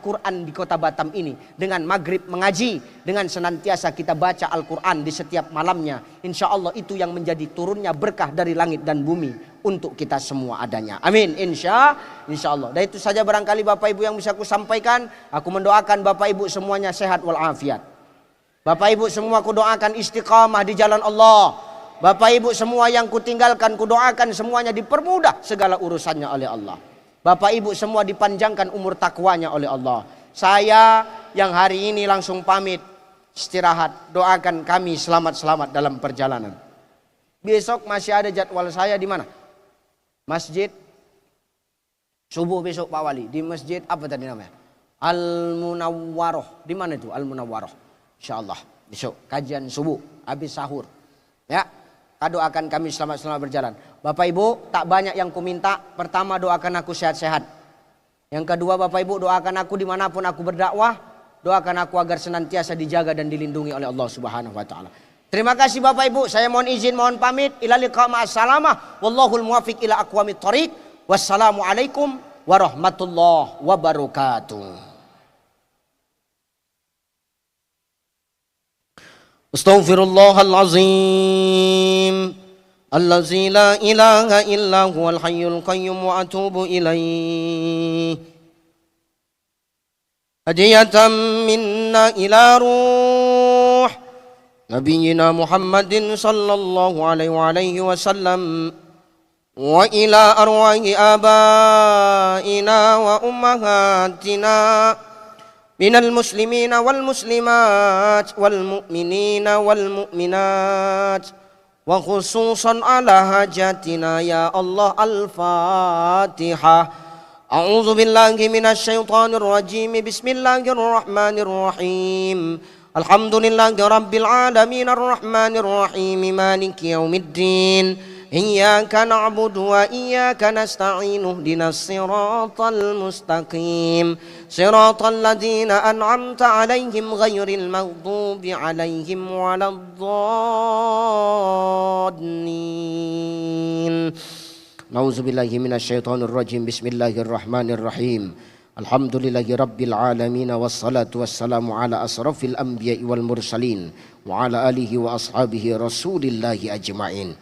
Quran di kota Batam ini. Dengan maghrib mengaji. Dengan senantiasa kita baca Al-Quran di setiap malamnya. Insya Allah itu yang menjadi turunnya berkah dari langit dan bumi. Untuk kita semua adanya. Amin. Insya Allah. Dan itu saja barangkali Bapak Ibu yang bisa aku sampaikan. Aku mendoakan Bapak Ibu semuanya sehat walafiat. Bapak Ibu semua aku doakan istiqamah di jalan Allah. Bapak Ibu semua yang kutinggalkan kudoakan semuanya dipermudah segala urusannya oleh Allah. Bapak Ibu semua dipanjangkan umur takwanya oleh Allah. Saya yang hari ini langsung pamit istirahat. Doakan kami selamat-selamat dalam perjalanan. Besok masih ada jadwal saya di mana? Masjid subuh besok Pak Wali di masjid apa tadi namanya? Al-Munawwaroh. Di mana itu Al-Munawwaroh? Insyaallah besok kajian subuh habis sahur. Ya, doakan kami selamat-selamat berjalan. Bapak Ibu tak banyak yang ku minta. Pertama doakan aku sehat-sehat. Yang kedua Bapak Ibu doakan aku dimanapun aku berdakwah. Doakan aku agar senantiasa dijaga dan dilindungi oleh Allah Subhanahu Wa Taala. Terima kasih Bapak Ibu, saya mohon izin, mohon pamit. Ila liqa ma'assalamah. Wallahul muwafiq ila aqwamit thoriq. Wassalamualaikum warahmatullahi wabarakatuh. Astaghfirullahalazim. Allazi la ilaha illa huwal hayyul qayyum wa atubu ilaih. Hadiyatan minna ila ruh Nabiyyina Muhammadin sallallahu alaihi wasallam wa ila arwahi abaina wa ummahatina minal muslimina wal muslimat wal mu'minina wal mu'minat wa khususan ala hajatina ya Allah. Al-Fatihah. A'udzu billahi minasy syaithanir rajim. Bismillahirrahmanirrahim. Alhamdulillahi rabbil alamin arrahmanir rahim maliki yaumiddin iyyaka na'budu wa iyyaka nasta'in ihdinas siratal mustaqim siratal ladzina an'amta 'alaihim ghairil maghdubi 'alaihim waladdallin. Nauzubillahi minasyaitonir rajim. Bismillahirrahmanirrahim. Alhamdulillahi rabbil alamin wassalatu wassalamu ala asrafil anbiya'i wal mursalin wa ala alihi wa ashabihi rasulillahi ajma'in.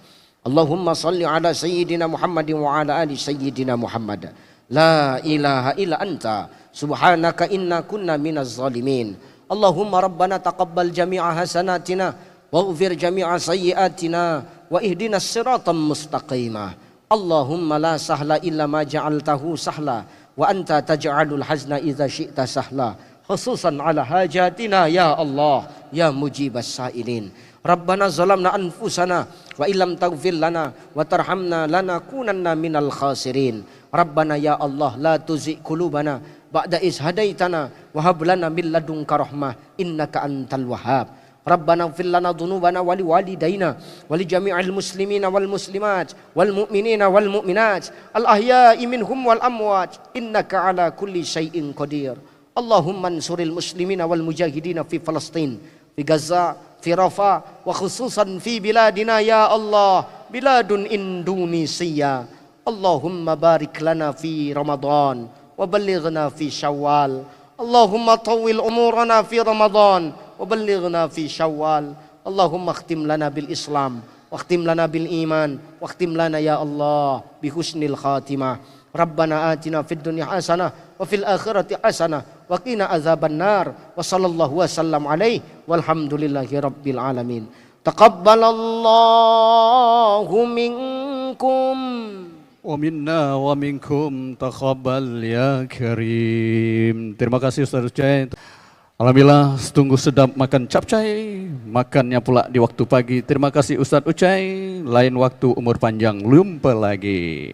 Allahumma salli ala sayyidina Muhammadin wa ala ali sayyidina Muhammad. La ilaha illa anta subhanaka inna kunna minaz zalimin. Allahumma rabbana taqabbal jami'a hasanatina waghfir jami'a sayyiatina wa ihdinas siratal mustaqima. Allahumma la sahla illa ma ja'altahu sahla wa anta taj'alul hazna idza syi'ta sahla. khususan ala hajatina ya Allah ya mujibas sailin. Rabbana zalamna anfusana wa illam taghfir lana wa tarhamna lanakunanna minal khasirin. Rabbana ya Allah la tuzigh qulubana ba'da iz hadaitana wa hab lana min ladunka rahmah innaka antal wahhab. Rabbana ighfir lana dhunubana wa liwalidayna wa li jami'il muslimina wal muslimat wal mu'minina wal mu'minat al ahya'i minhum wal amwat innaka ala kulli syai'in qadir. Allahumma ansuril muslimina wal mujahidina fi Palestin, fi Gaza, fi Rafah, wa khususan fi biladina ya Allah, biladun Indonesia. Allahumma barik lana fi Ramadan wa ballighna fi Syawal. Allahumma tawwil umurana fi Ramadan wa ballighna fi Syawal. Allahumma khtim lana bil Islam, wa khtim lana bil iman, wa khtim lana ya Allah bi husnil khatimah. Rabbana atina fid dunya hasanah wa fil akhirati hasanah wa qina azaban nar. Wa sallallahu wasallam alaihi walhamdulillahi rabbil alamin. Taqabbalallahu minkum wa minna wa minkum taqabbal ya karim. Terima kasih Ustaz Ucai. Alhamdulillah sungguh sedap makan capcay, makannya pula di waktu pagi. Terima kasih Ustaz Ucai, lain waktu umur panjang lumpa lagi.